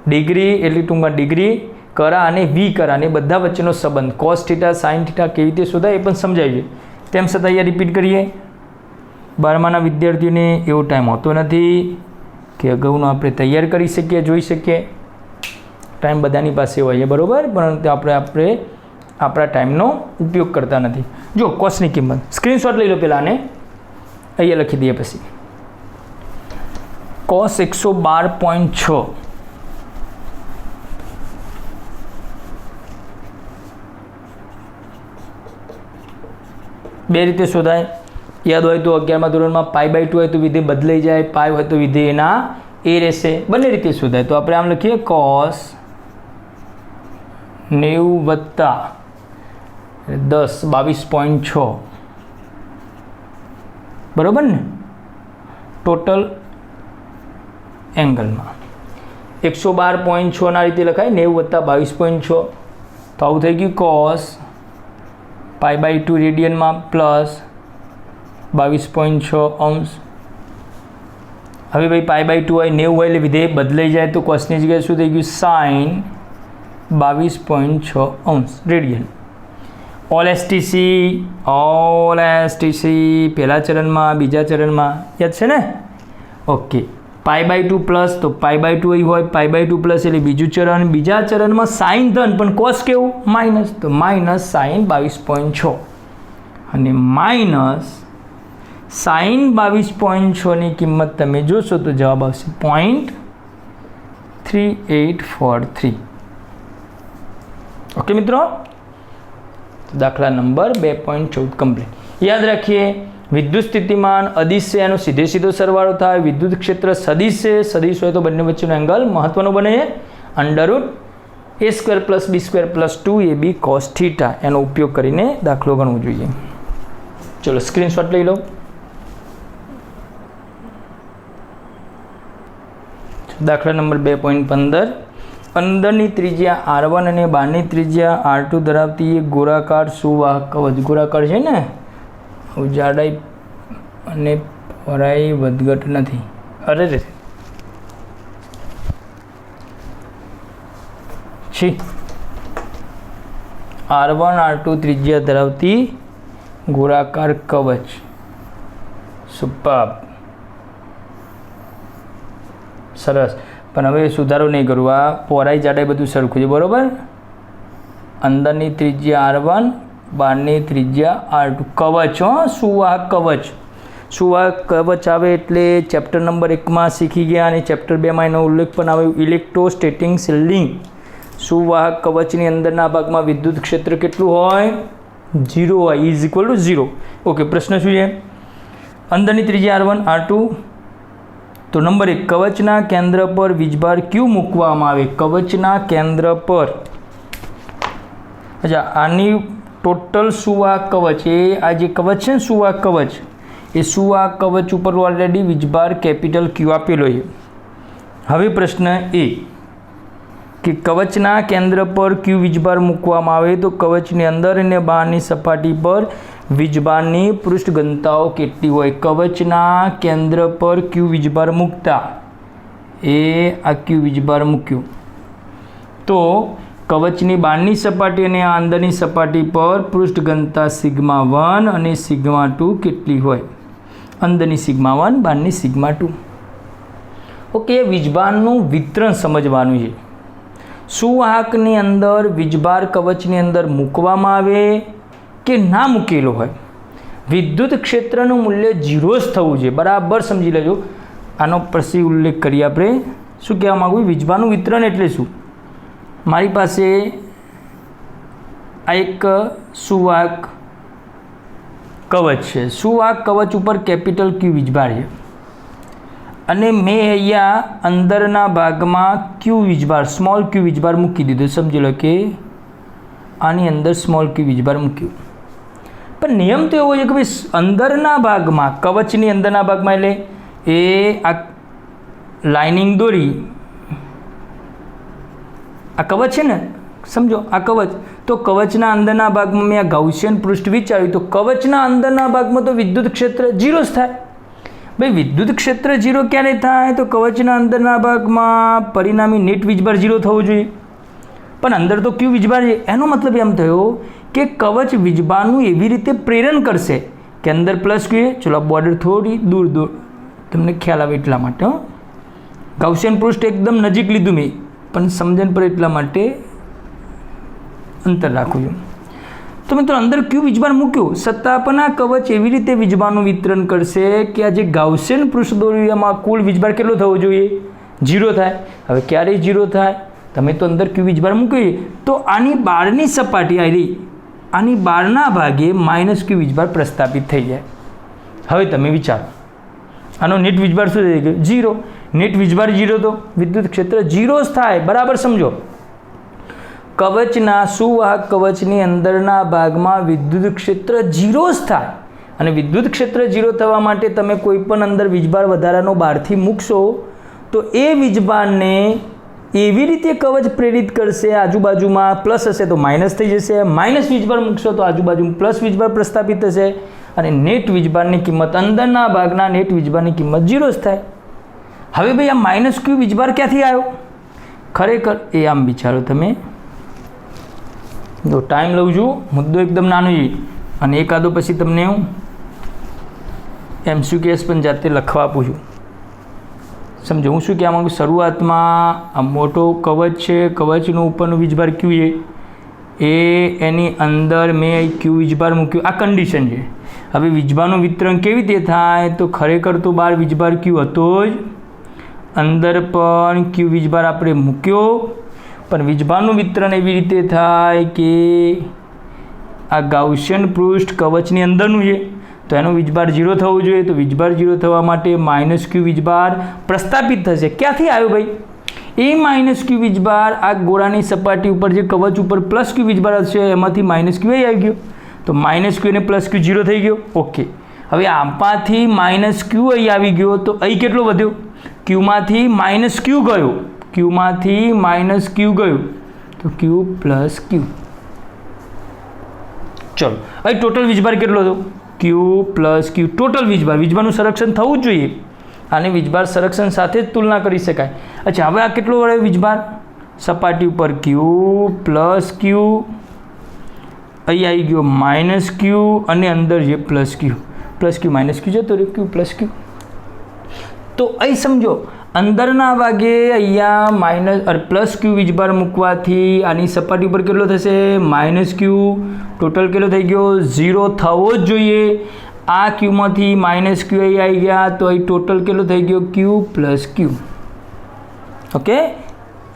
ડિગ્રી એટલે ટૂંકમાં ડિગ્રી, કરા અને વી કરા અને બધા વચ્ચેનો સંબંધ, કોસ થીટા સાઇન થીટા કેવી રીતે શોધાય એ પણ સમજાવીએ. તેમ છતાં અહીંયા રિપીટ કરીએ. 12માના વિદ્યાર્થીઓને એવો ટાઈમ હોતો નથી કે અગાઉનો આપણે તૈયાર કરી શકીએ, જોઈ શકીએ. ટાઈમ બધાની પાસે હોય છે બરાબર, પરંતુ આપણે આપણા ટાઈમનો ઉપયોગ કરતા નથી. જો કોસની કિંમત સ્ક્રીનશોટ લઈ લો પહેલાં, આને અહીંયા લખી દઈએ. પછી cos 112.6 બે રીતે શોધાય. યાદ હોય તો 11મા ધોરણમાં π/2 હોય તો વિધેય બદલાઈ જાય, π હોય તો વિધેય એના એ રહેશે. બંને રીતે શોધાય. તો આપણે આમ લખીએ cos 90 + 10 22.6 બરાબર ને, ટોટલ એંગલમાં 112.6 ના રીતે લખાય 90 + 22.6. તો આવું થઈ ગયું cos π/2 રેડિયનમાં પ્લસ 22.6 અંશ. હવે ભાઈ π/2 હોય 90 હોય એટલે વિધેય બદલાઈ જાય તો કોસની જગ્યાએ શું થઈ ગયું? સાઇન 22.6 અંશ રેડિયન. ઓલ એસટીસી પહેલા ચરણમાં, બીજા ચરણમાં યાદ છે ને? ઓકે, π/2 પ્લસ તો π/2 અહીં હોય, π/2 પ્લસ એટલે બીજું ચરણ, બીજા ચરણમાં સાઇન ધન પણ કોસ કેવું? માઇનસ, તો માઇનસ સાઇન 22.6 અને માઇનસ સાઇન 22.6ની કિંમત તમે જોશો તો જવાબ આવશે 0.3843. ઓકે મિત્રો, દાખલા નંબર 2.14 કમ્પ્લીટ. યાદ રાખીએ, વિદ્યુત સ્થિતિમાન અદિશ છે એનો સીધો સરવાળો થાય. વિદ્યુત ક્ષેત્ર સદિશ છે, સદિશ હોય તો બંને વચ્ચેનો એંગલ મહત્વનો બને છે. √a² + b² + 2ab cos theta એનો ઉપયોગ કરીને દાખલો ગણવો જોઈએ. ચલો સ્ક્રીનશોટ લઈ લો. દાખલા નંબર 2.15. અંદરની ત્રિજ્યા R1 અને બહારની ત્રિજ્યા R2 ધરાવતી એક ગોળાકાર સુવાહક કવચ. ગોળાકાર છે ને, જાડાઈ અને પહોળાઈ વધઘટ નથી. અરે રે છી. R1 R2 ત્રિજ્યા ધરાવતી ગોળાકાર કવચ. સુપર, સરસ. પણ હવે સુધારો નહીં કરું, આ પહોળાઈ જાડાઈ બધું સરખું છે બરાબર. અંદરની ત્રિજ્યા R1, બહારની ત્રિજ્યા R2. કવચ, સુવાહક કવચ. સુવાહક કવચ આવે એટલે ચેપ્ટર નંબર 1માં શીખી ગયા અને ચેપ્ટર 2માં એનો ઉલ્લેખ પણ આવ્યો. Electrostatic shielding. સુવાહક કવચની અંદરના ભાગમાં વિદ્યુત ક્ષેત્ર કેટલું હોય? 0 હોય. Is equal two 0. ઓકે, પ્રશ્ન શું છે? અંદરની ત્રિજ્યા R1 R2. તો નંબર 1, કવચના કેન્દ્ર પર વીજભાર ક્યુ મૂકવામાં આવે? કવચના કેન્દ્ર પર. અચ્છા, આની ટોટલ સુવાહક કવચ, એ આ જે કવચ છે ને સુવાહક કવચ, એ સુવાહક કવચ ઉપર ઓલરેડી વીજભાર કેપિટલ ક્યુ આપેલો છે. હવે પ્રશ્ન એ કે કવચના કેન્દ્ર પર ક્યુ વીજભાર મૂકવામાં આવે તો કવચની અંદર અને બહારની સપાટી પર વીજભારની પૃષ્ઠ ઘનતાઓ કેટલી હોય? કવચના કેન્દ્ર પર ક્યુ વીજભાર મૂકતા, એ આ ક્યુ વીજભાર મૂક્યું તો કવચની બહારની સપાટી અને આ અંદરની સપાટી પર પૃષ્ઠ ઘનતા σ1 અને σ2 કેટલી હોય? અંદરની σ1, બહારની σ2. ઓકે, વીજભારનું વિતરણ સમજવાનું છે. સુવાહકની અંદર વીજભાર કવચની અંદર મૂકવામાં આવે કે ના મૂકેલો હોય, વિદ્યુત ક્ષેત્રનું મૂલ્ય 0 જ થવું જોઈએ. બરાબર સમજી લેજો. આનો પછી ઉલ્લેખ કરીએ આપણે. શું કહેવા માગું? વીજભારનું વિતરણ એટલે શું? મારી પાસે આ એક સુવાહક કવચ છે. સુવાહક કવચ ઉપર કેપિટલ ક્યુ વીજભાર છે અને મેં અહીંયા અંદરના ભાગમાં ક્યુ વીજભાર, સ્મોલ ક્યુ વીજભાર મૂકી દીધો. સમજી લો કે આની અંદર સ્મોલ ક્યુ વીજભાર મૂક્યું. પણ નિયમ તો એવો છે કે ભાઈ અંદરના ભાગમાં, કવચની અંદરના ભાગમાં, એટલે એ આ લાઇનિંગ દોરી, આ કવચ છે ને, સમજો આ કવચ, તો કવચના અંદરના ભાગમાં મેં આ ગાઉસિયન પૃષ્ઠ વિચાર્યું તો કવચના અંદરના ભાગમાં તો વિદ્યુત ક્ષેત્ર 0 જ થાય. ભાઈ વિદ્યુત ક્ષેત્ર 0 ક્યારે થાય? તો કવચના અંદરના ભાગમાં પરિણામી નેટ વીજભાર 0 થવો જોઈએ. પણ અંદર તો ક્યુ વીજભાર છે. એનો મતલબ એમ થયો કે કવચ વીજભારનું એવી રીતે પ્રેરણ કરશે કે અંદર પ્લસ ક્યુ. ચલો બોર્ડર થોડી દૂર તમને ખ્યાલ આવે એટલા માટે. ગાઉસિયન પૃષ્ઠ એકદમ નજીક લીધું મેં, પણ સમજણ પર એટલા માટે અંતર રાખું છું. તો મિત્રો અંદર ક્યુ વીજભાર મૂક્યું છતાં પણ આ કવચ એવી રીતે વીજભારનું વિતરણ કરશે કે આ જે ગાઉસિયન પૃષ્ઠ દોર્યું એમાં કુલ વીજભાર કેટલો થવો જોઈએ? 0 થાય. હવે ક્યારે 0 થાય? તમે તો અંદર ક્યુ વીજભાર મૂક્યો તો આની બહારની સપાટી આવી, આની બહારના ભાગે માઇનસ ક્યુ વીજભાર પ્રસ્થાપિત થઈ જાય. હવે તમે વિચારો આનો નેટ વીજભાર શું થઈ ગયો? 0. નેટ વીજભાર 0 તો વિદ્યુત ક્ષેત્ર 0 જ થાય. બરાબર સમજો. કવચના સુવાહક કવચની અંદરના ભાગમાં વિદ્યુત ક્ષેત્ર 0 જ થાય અને વિદ્યુત ક્ષેત્ર 0 થવા માટે તમે કોઈ પણ અંદર વીજભાર વધારાનો બહારથી મૂકશો તો એ વીજભારને એવી રીતે કવચ પ્રેરિત કરશે, આજુબાજુમાં પ્લસ હશે તો માઇનસ થઈ જશે, માઇનસ વીજભાર મૂકશો તો આજુબાજુ પ્લસ વીજભાર પ્રસ્થાપિત થશે અને નેટ વીજભારની કિંમત, અંદરના ભાગના નેટ વીજભારની કિંમત 0 જ થાય. હવે ભાઈ આ માઇનસ ક્યુ વીજભાર ક્યાંથી આવ્યો? ખરેખર એ આમ વિચારો તમે, તો ટાઈમ લઉં છું, મુદ્દો એકદમ નાનો છે અને એકાદો પછી તમને હું MCQs પણ જાતે લખવા આપું છું. સમજો હું શું કહેવા માગું? શરૂઆતમાં આ મોટો કવચ છે, કવચનો ઉપરનો વીજભાર ક્યુ છે, એની અંદર મેં ક્યુ વીજભાર મૂક્યું. આ કન્ડિશન છે. હવે વીજભારનું વિતરણ કેવી રીતે થાય? તો ખરેખર તો બહાર વીજભાર ક્યુ હતો જ, અંદર પણ ક્યુ વીજભાર આપણે મૂક્યો, પણ વીજભારનું વિતરણ એવી રીતે થાય કે આ ગાઉસિયન પૃષ્ઠ કવચની અંદરનું છે તો એનો વીજભાર 0 થવો જોઈએ. તો વીજભાર 0 થવા માટે માઇનસ ક્યુ વીજભાર પ્રસ્થાપિત થશે. ક્યાંથી આવ્યો ભાઈ? એ માઇનસ ક્યુ વીજભાર આ ગોળાની સપાટી ઉપર જે કવચ ઉપર પ્લસ ક્યુ વીજભાર હશે એમાંથી માઇનસ ક્યુ આવી ગયો, તો માઇનસ ક્યુ અને પ્લસ ક્યુ 0 થઈ ગયો. ઓકે, હવે આમાંથી માઇનસ ક્યુ અહીં આવી ગયો તો અહીં કેટલો વધ્યો? ક્યુમાંથી માઇનસ ક્યુ ગયો, ક્યુમાંથી માઇનસ ક્યુ ગયું તો ક્યુ પ્લસ ક્યુ. ચલો અહીં ટોટલ વીજભાર કેટલો હતો? ક્યુ પ્લસ ક્યુ. ટોટલ વીજભારનું સંરક્ષણ થવું જ જોઈએ. આને વીજભાર સંરક્ષણ સાથે જ તુલના કરી શકાય. અચ્છા, હવે આ કેટલો વળે વીજભાર? સપાટી ઉપર ક્યુ પ્લસ ક્યુ, અહીં આવી ગયો માઇનસ ક્યુ અને અંદર જે પ્લસ ક્યુ માઇનસ ક્યુ જતો રહ્યો, ક્યુ પ્લસ ક્યુ. તો અહીં સમજો અંદરના ભાગે અહીંયા માઇનસ પ્લસ ક્યુ વીજભાર મૂકવાથી આની સપાટી પર કેટલો થશે? માઇનસ ક્યુ. ટોટલ કેટલો થઈ ગયો? 0 થવો જ જોઈએ. આ ક્યુમાંથી માઇનસ ક્યુ અહીં આવી ગયા, તો અહીં ટોટલ કેટલો થઈ ગયો? ક્યુ પ્લસ ક્યુ. ઓકે,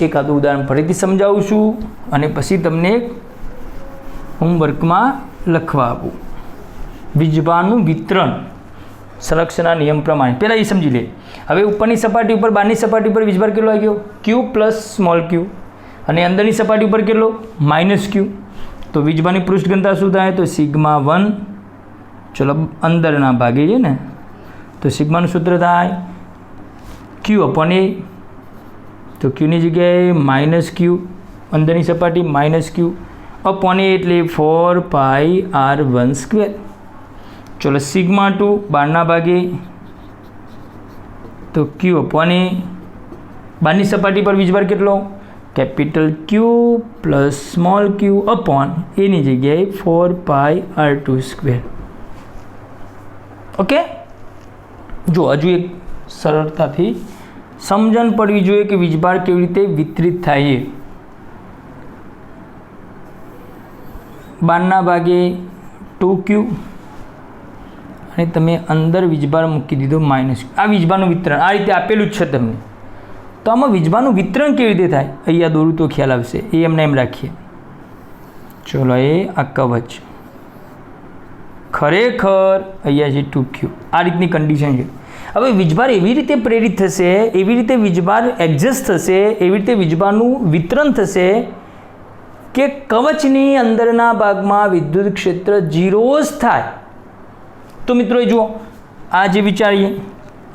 એકાદું ઉદાહરણ ફરીથી સમજાવું છું અને પછી તમને હોમવર્કમાં લખવા આપું. વીજભારનું વિતરણ સંરક્ષણના નિયમ પ્રમાણે પહેલાં એ સમજી લે. હવે ઉપરની સપાટી ઉપર, બહારની સપાટી ઉપર વીજભાર કેટલો આવી ગયો? ક્યુ પ્લસ સ્મોલ ક્યુ. અને અંદરની સપાટી ઉપર કેટલો? માઇનસ ક્યુ. તો વીજભારની પૃષ્ઠ ઘનતા શું થાય? તો સિગ્મા 1. ચલો અંદરના ભાગે છે ને, તો સિગ્માનું સૂત્ર થાય ક્યુ અપોન એ. તો ક્યુની જગ્યાએ માઇનસ ક્યુ, અંદરની સપાટી માઇનસ ક્યુ અપોન એ એટલે 4πr1². ચલો સિગ્મા 2 બહારના ભાગે, તો ક્યુ અપોન એ. બહારની સપાટી પર વીજભાર કેટલો? કેપિટલ ક્યુ પ્લસ સ્મોલ ક્યુ અપોન એની જગ્યાએ 4πr2². ઓકે, જો હજુ એક સરળતાથી સમજણ પડવી જોઈએ કે વીજભાર કેવી રીતે વિતરિત થાય છે. બહારના ભાગે 2q અને તમે અંદર વીજભાર મૂકી દીધો માઇનસ. આ વીજભારનું વિતરણ આ રીતે આપેલું જ છે તમને. તો આમાં વીજભારનું વિતરણ કેવી રીતે થાય અહીંયા દોરું તો ખ્યાલ આવશે. એ એમને એમ રાખીએ. ચલો, એ આ કવચ ખરેખર અહીંયા છે 2q. આ રીતની કન્ડિશન છે. હવે વીજભાર એવી રીતે પ્રેરિત થશે, એવી રીતે વીજભાર એડજસ્ટ થશે, એવી રીતે વીજભારનું વિતરણ થશે કે કવચની અંદરના ભાગમાં વિદ્યુત ક્ષેત્ર 0 જ થાય. તો મિત્રો જુઓ, આ જે વિચારીએ,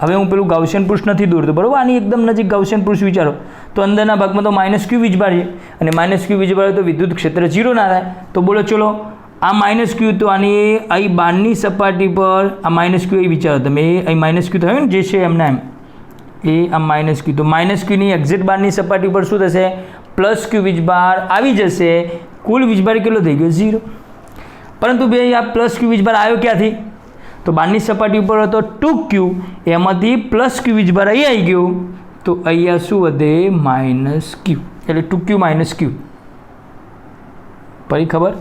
હવે હું પેલું ગાઉસિયન પૃષ્ઠ નથી દોરતો, બરાબર? આની એકદમ નજીક ગાઉસિયન પૃષ્ઠ વિચારો તો અંદરના ભાગમાં તો માઇનસ ક્યુ વીજભાર છે અને માઇનસ ક્યુ વીજભાર તો વિદ્યુત ક્ષેત્ર 0 ના થાય. તો બોલો ચલો, આ માઇનસ ક્યુ તો આની અહીં બહારની સપાટી પર આ માઇનસ ક્યુ અહીં વિચારો તમે, અહીં માઇનસ ક્યુ થયું ને જે છે એમના એમ, એ આ માઇનસ ક્યુ. તો માઇનસ ક્યુની એક્ઝેક્ટ બહારની સપાટી પર શું થશે? પ્લસ ક્યુ વીજભાર આવી જશે. કુલ વીજભાર કેટલો થઈ ગયો? 0. પરંતુ બે આ પ્લસ ક્યુ વીજભાર આવ્યો ક્યાંથી? તો બહારની સપાટી ઉપર હતો 2q, એમાંથી પ્લસ ક્યુ વીજભાર અહીં આવી ગયો, તો અહીંયા શું વધે? માઇનસ ક્યુ. એટલે 2q માઇનસ ક્યુ. પડી ખબર?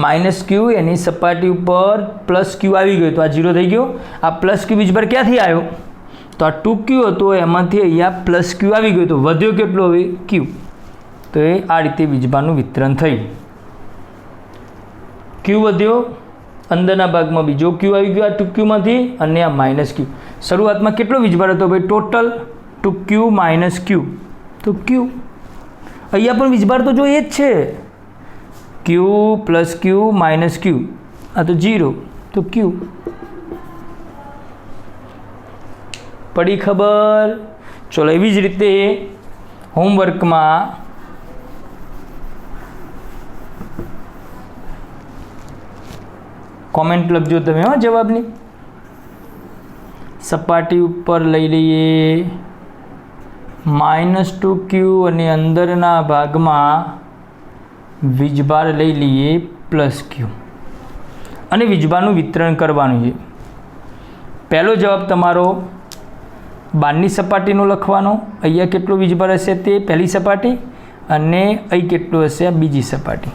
માઇનસ ક્યુ એની સપાટી ઉપર પ્લસ ક્યુ આવી ગયો, તો આ 0 થઈ ગયો. આ પ્લસ ક્યુ વીજભાર ક્યાંથી આવ્યો? તો આ 2q હતો, એમાંથી અહીંયા પ્લસ ક્યુ આવી ગયો, તો વધ્યો કેટલો હવે? ક્યુ. તો એ આ રીતે વીજભારનું વિતરણ થયું. ક્યુ વધ્યો, અંદરના ભાગમાં બીજો ક્યુ આવી ગયો આ 2q અને આ માઇનસ ક્યુ. શરૂઆતમાં કેટલો વીજભાર હતો ભાઈ? ટોટલ 2q માઇનસ ક્યુ, તો ક્યુ. અહીંયા પણ વીજભાર તો જો એ જ છે, ક્યુ પ્લસ ક્યુ માઇનસ ક્યુ, આ તો 0, તો ક્યુ. પડી ખબર? ચલો, એવી જ રીતે હોમવર્કમાં કોમેન્ટ લખજો તમે જવાબની. સપાટી ઉપર લઈ લઈએ -2q અને અંદરના ભાગમાં વીજભાર લઈ લઈએ +q અને વીજભારનું વિતરણ કરવાનું છે. પહેલો જવાબ તમારો બહારની સપાટીનો લખવાનો, અહીંયા કેટલો વીજભાર હશે તે પહેલી સપાટી અને અહીં કેટલું હશે આ બીજી સપાટી.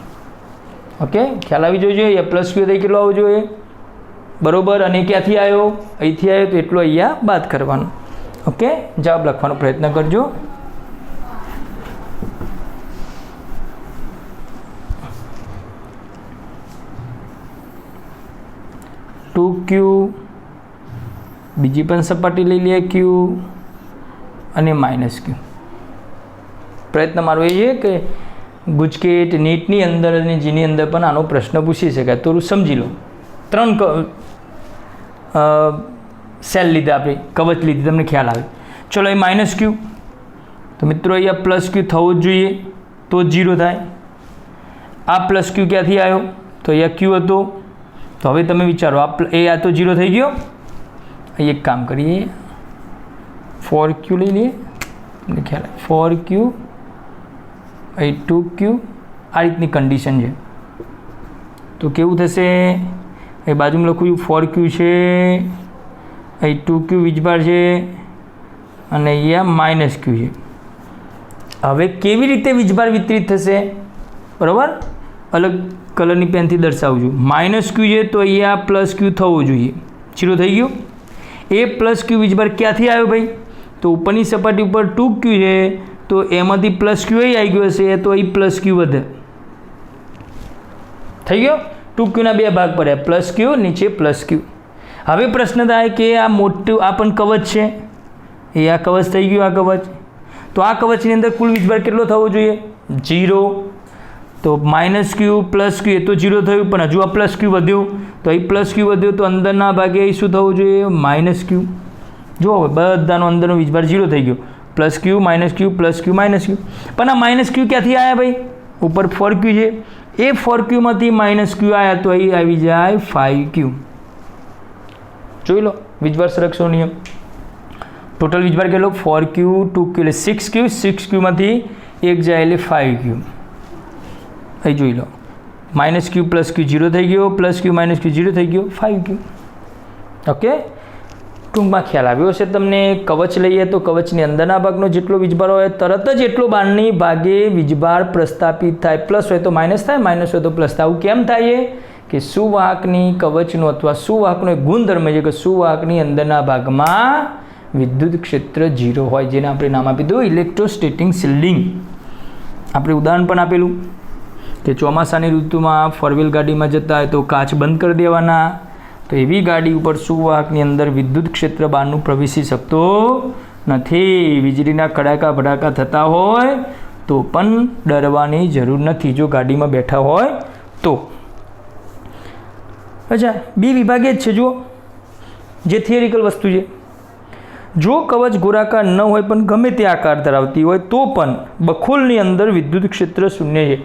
ઓકે, ખ્યાલ આવી જોઈએ. અહીંયા +q થઈ કેટલો આવવો જોઈએ? બરોબર. અને ક્યાંથી આવ્યો? અહીંથી આવ્યો, તો એટલો અહીંયા બાદ કરવાનો. ઓકે, જવાબ લખવાનો પ્રયત્ન કરજો. q, બીજી પણ સપાટી લઈ લઈએ q અને -q. પ્રયત્ન મારો એ છે કે ગુજકેટ નીટની અંદર અને જીની અંદર પણ આનો પ્રશ્ન પૂછી શકાય. થોડું સમજી લો. 3 સેલ લીધા, આપણે કવચ લીધી, તમને ખ્યાલ આવે. ચલો, એ -q, તો મિત્રો અહીંયા +q થવો જ જોઈએ, તો 0 થાય. આ +q ક્યાંથી આવ્યો? તો અહીંયા q હતો, તો હવે તમે વિચારો, આ તો 0 થઈ ગયો. અહીં એક કામ કરીએ, 4q લઈ લઈએ, તમને ખ્યાલ આવે 4q, અહીં 2q, આ રીતની કન્ડિશન છે. તો કેવું થશે? અહીં બાજુમાં લખું 4q છે, અહીં 2q વીજભાર છે અને અહીંયા -q છે. હવે કેવી રીતે વીજભાર વિતરિત થશે? બરાબર, અલગ કલરની પેનથી દર્શાવું છું. માઇનસ ક્યુ છે તો અહીંયા પ્લસ ક્યુ થવું જોઈએ. 0 થઈ ગયું. એ પ્લસ ક્યુ વીજભાર ક્યાંથી આવ્યો ભાઈ? તો ઉપરની સપાટી ઉપર 2q છે તો એમાંથી પ્લસ ક્યુ અહીં આવી ગયો હશે તો અહીં પ્લસ ક્યુ વધે. થઈ ગયો. 2q ના બે ભાગ પડ્યા, પ્લસ ક્યુ નીચે પ્લસ ક્યુ. હવે પ્રશ્ન થાય કે આ મોટું આ પણ કવચ છે, એ આ કવચ થઈ ગયું. આ કવચ તો આ કવચની અંદર કુલ વીજભાર કેટલો થવો જોઈએ? 0. તો માઇનસ ક્યુ પ્લસ ક્યુ એ તો 0 થયું, પણ હજુ આ પ્લસ ક્યુ વધ્યું તો અહીં પ્લસ ક્યુ વધ્યું તો અંદરના ભાગે શું થવું જોઈએ? માઇનસ ક્યુ. જુઓ બધાનો અંદરનો વીજભાર 0 થઈ ગયો. પ્લસ ક્યુ માઇનસ ક્યુ પ્લસ ક્યુ માઇનસ ક્યુ. પણ આ માઇનસ ક્યુ ક્યાંથી આવ્યા ભાઈ? ઉપર 4q છે, એ 4qમાંથી માઇનસ ક્યુ આવ્યા તો અહીં આવી જાય 5q. જોઈ લો વીજભાર સંરક્ષણનો નિયમ. ટોટલ વીજભાર કેટલો? 4q 2q એટલે 6q. 6qમાંથી 1 જાય એટલે 5q. અહીં જોઈ લો માઇનસ ક્યુ પ્લસ ક્યુ 0 થઈ ગયો, પ્લસ ક્યુ માઇનસ ક્યુ 0 થઈ ગયો, 5q. ઓકે, ટૂંકમાં ખ્યાલ આવ્યો હશે તમને. કવચ લઈએ તો કવચની અંદરના ભાગનો જેટલો વીજભાર હોય તરત જ એટલો બહારની ભાગે વીજભાર પ્રસ્થાપિત થાય. પ્લસ હોય તો માઇનસ થાય, માઇનસ હોય તો પ્લસ થાય. આવું કેમ થાય? કે સુવાહકની કવચનો અથવા સુવાહકનો એક ગુણધર્મ છે કે સુવાહકની અંદરના ભાગમાં વિદ્યુત ક્ષેત્ર 0 હોય, જેને આપણે નામ આપી દઉં ઇલેક્ટ્રોસ્ટેટિક શિલ્ડિંગ. આપણે ઉદાહરણ પણ આપેલું કે ચોમાસાની ઋતુમાં ફોરવ્હીલ ગાડીમાં જતા હોય તો કાચ બંધ કરી દેવાના. તો એવી ગાડી ઉપર સુવાહકની અંદર વિદ્યુત ક્ષેત્ર બહારનું પ્રવેશી શકતો નથી. વીજળીના કડાકા ભડાકા થતા હોય તો પણ ડરવાની જરૂર નથી જો ગાડીમાં બેઠા હોય તો. અચ્છા, બે વિભાગે જ છે જુઓ, જે થિયરિકલ વસ્તુ છે. જો કવચ ગોળાકાર ન હોય પણ ગમે તે આકાર ધરાવતી હોય તો પણ બખોલની અંદર વિદ્યુત ક્ષેત્ર શૂન્ય છે.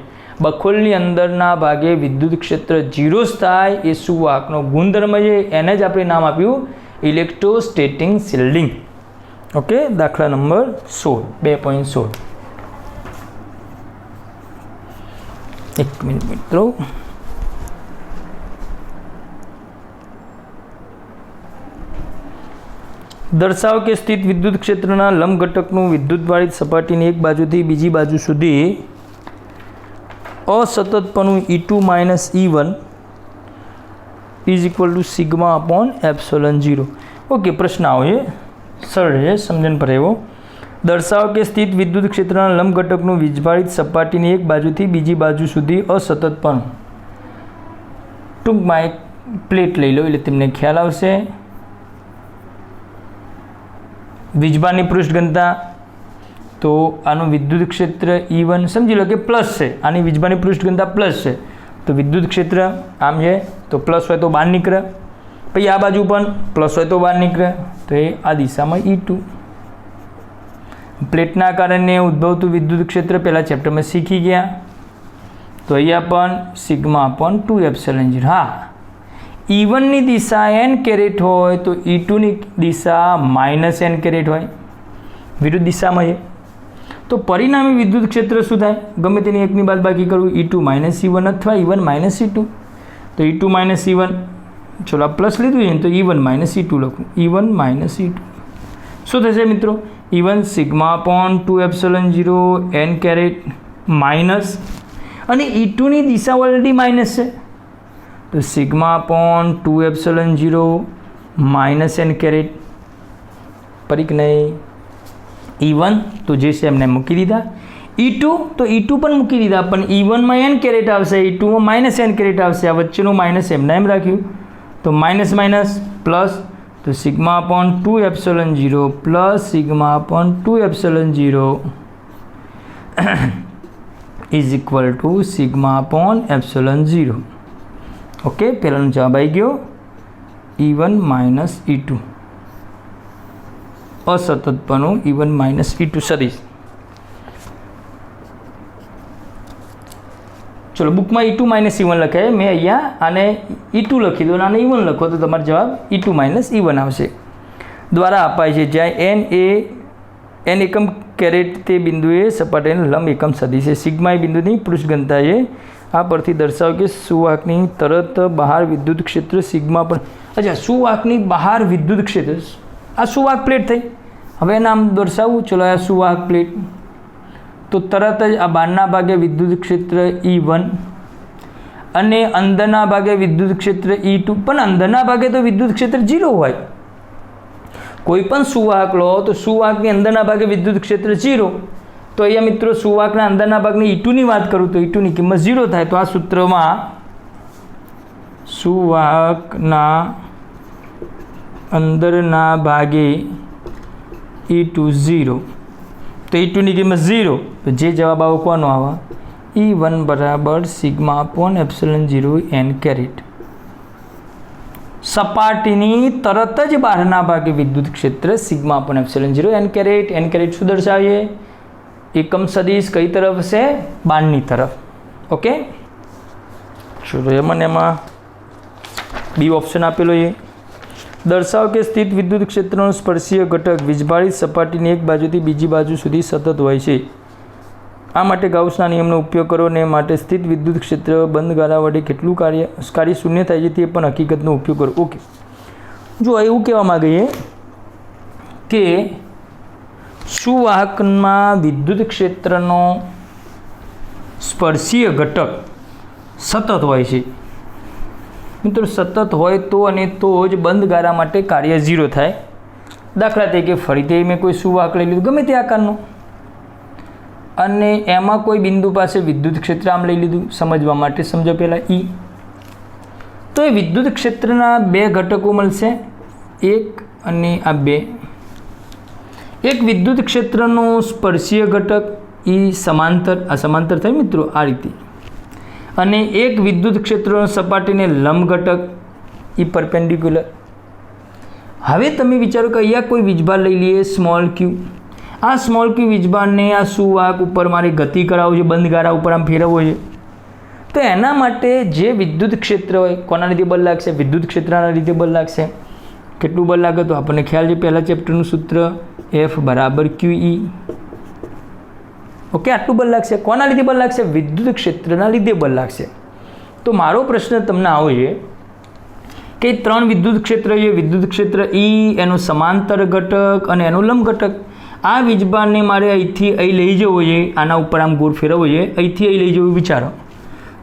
બખોલની અંદરના ભાગે વિદ્યુત ક્ષેત્ર 0 થાય એ સુવાહકનો ગુણધર્મ છે. એને જ આપણે નામ આપ્યું ઇલેક્ટ્રોસ્ટેટિક શિલ્ડિંગ. ઓકે, દાખલા નંબર 16 2.16. એક મિનિટ મિત્રો. દર્શાવો કે સ્થિત વિદ્યુત ક્ષેત્રના લંબ ઘટકનું વિદ્યુતવાળી સપાટીની એક બાજુથી બીજી બાજુ સુધી અસતતપણું E2 minus E1 is equal to sigma upon epsilon 0. Okay, પ્રશ્ન આવો છે, સરળ છે, સમજણ પર એવો. દર્શાવો કે સ્થિત વિદ્યુત ક્ષેત્રના લંબ ઘટકનું વીજભારિત સપાટીની એક બાજુથી બીજી બાજુ સુધી અસતતપણું. ટૂંકમાં એક પ્લેટ લઈ લો એટલે તમને ખ્યાલ આવશે. વીજભારની પૃષ્ઠ ઘનતા તો આનું વિદ્યુત ક્ષેત્ર E1 સમજી લો કે પ્લસ છે, આની વીજભારની પૃષ્ઠ ઘનતા પ્લસ છે તો વિદ્યુત ક્ષેત્ર આમ છે તો પ્લસ હોય તો બહાર નીકળે, પછી આ બાજુ પણ પ્લસ હોય તો બહાર નીકળે, તો એ આ દિશામાં E2. પ્લેટના કારણે ઉદ્ભવતું વિદ્યુત ક્ષેત્ર પહેલાં ચેપ્ટરમાં શીખી ગયા. તો અહીંયા પણ સિગ્મા અપોન 2 એપ્સિલોન 0. હા, E1ની દિશા n કેરેટ હોય તો E2ની દિશા માઇનસ n કેરેટ હોય, વિરુદ્ધ દિશામાં છે. તો પરિણામી વિદ્યુત ક્ષેત્ર શું થાય? ગમે તેની એકની બાદબાકી કરવું, E2 માઇનસ E1 અથવા E1 માઇનસ E2. તો E2 માઇનસ E1, ચલો આ પ્લસ લીધું છે તો E1 માઇનસ E2 લખું, E1 માઇનસ E2. શું થશે મિત્રો? E1 sigma upon 2 epsilon 0 n caret minus, અને E2ની દિશા ઓલરેડી માઇનસ છે તો sigma upon 2 epsilon 0 minus n caret. પરીખ નહીં. E1 તો જે છે એમને મૂકી દીધા, E2 તો E2 પણ મૂકી દીધા, પણ E1માં n કેરેટ આવશે, E2માં માઇનસ n કેરેટ આવશે. આ વચ્ચેનું માઇનસ એમને એમ રાખ્યું તો માઇનસ માઇનસ પ્લસ, તો sigma upon 2 epsilon 0 plus sigma upon 2 epsilon 0 is equal to sigma upon epsilon 0. Okay, પહેલાંનો જવાબ આવી ગયો E1 minus E2. અસતતપણું E1 minus E2 સદિશ. ચલો બુકમાં E2 માઇનસ E1 લખાય, મેં અહીંયા આને E2 લખી દો અને E1 લખો તો તમારો જવાબ E2 માઇનસ E1 આવશે. દ્વારા અપાય છે જ્યાં n એકમ કેરેટ તે બિંદુએ સપાટીને લંબ એકમ સદિશ છે. સિગ્મા એ બિંદુની પૃષ્ઠ ઘનતા છે. આ પરથી દર્શાવો કે સુવાહકની તરત બહાર વિદ્યુત ક્ષેત્ર સિગ્મા પણ. અચ્છા, સુવાહકની બહાર વિદ્યુત ક્ષેત્ર, આ સુવાહક પ્લેટ થઈ. હવે નામ દર્શાવવું, ચલો આ સુવાહક પ્લેટ, તો તરત જ આ બહારના ભાગે વિદ્યુત ક્ષેત્ર E1 અને અંદરના ભાગે વિદ્યુત ક્ષેત્ર E2, પણ અંદરના ભાગે તો વિદ્યુત ક્ષેત્ર 0 હોય. કોઈ પણ સુવાહક લો તો સુવાહકની અંદરના ભાગે વિદ્યુત ક્ષેત્ર 0. તો અહીંયા મિત્રો સુવાહકના અંદરના ભાગની E2 ની વાત કરું તો E2 ની કિંમત 0 થાય. તો આ સૂત્રમાં સુવાહકના અંદરના ભાગે E2 0, તો E2 ની કિંમત 0. તો જે જવાબ આવો કોનો આવે? E1 બરાબર sigma upon epsilon 0 n caret. સપાટીની તરત જ બહારના ભાગે વિદ્યુત ક્ષેત્ર sigma upon epsilon 0 n caret. n caret શું દર્શાવીએ? એકમ સદિશ કઈ તરફ છે? બહારની તરફ. ઓકે, ચલો એમાં બી ઓપ્શન આપેલો છે. દર્શાવો કે સ્થિત વિદ્યુત ક્ષેત્રનો સ્પર્શીય ઘટક વીજભારિત સપાટીની એક બાજુથી બીજી બાજુ સુધી સતત હોય છે. આ માટે ગાઉસના નિયમનો ઉપયોગ કરો ને માટે સ્થિત વિદ્યુત ક્ષેત્ર બંધ ગાળા વડે કેટલું કાર્ય શૂન્ય થાય છે તે પણ હકીકતનો ઉપયોગ કરો. ઓકે, જો એવું કહેવા માંગીએ કે સુવાહકમાં વિદ્યુત ક્ષેત્રનો સ્પર્શીય ઘટક સતત હોય છે. મિત્રો સતત હોય તો અને તો જ બંધ ગાળા માટે કાર્ય 0 થાય. દાખલા તરીકે ફરીથી મેં કોઈ સુવાહક લઈ લીધું ગમે તે આકારનું, અને એમાં કોઈ બિંદુ પાસે વિદ્યુત ક્ષેત્ર આમ લઈ લીધું. સમજવા માટે સમજો પહેલાં E. તો એ વિદ્યુત ક્ષેત્રના બે ઘટકો મળશે, એક અને આ બે. એક વિદ્યુત ક્ષેત્રનો સ્પર્શીય ઘટક E સમાંતર, આ સમાંતર થાય મિત્રો આ રીતે, અને એક વિદ્યુત ક્ષેત્રનો સપાટીને લંબ ઘટક E પરપેન્ડિક્યુલર. હવે તમે વિચારો કે અહીંયા કોઈ વીજભાર લઈ લઈએ સ્મોલ q. આ સ્મોલ q વીજભારને આ સુવાહક ઉપર મારે ગતિ કરાવવું છે, બંધ ગાળા ઉપર આમ ફેરવવો છે. તો એના માટે જે વિદ્યુત ક્ષેત્ર હોય કોના લીધે બળ લાગશે? વિદ્યુત ક્ષેત્રના લીધે બળ લાગશે. કેટલું બળ લાગે તો આપણને ખ્યાલ છે, પહેલા ચેપ્ટરનું સૂત્ર F બરાબર QE. ઓકે, આટલું બળ લાગશે. કોના લીધે બળ લાગશે? વિદ્યુત ક્ષેત્રના લીધે બળ લાગશે. તો મારો પ્રશ્ન તમને આવો છે કે 3 વિદ્યુત ક્ષેત્ર છે, વિદ્યુત ક્ષેત્ર E, એનો સમાંતર ઘટક અને એનો લંબ ઘટક. આ વીજભારને મારે અહીંથી અહીં લઈ જવો છે, આના ઉપર આમ ગોળ ફેરવવો છે, અહીંથી અહીં લઈ જવું વિચારો.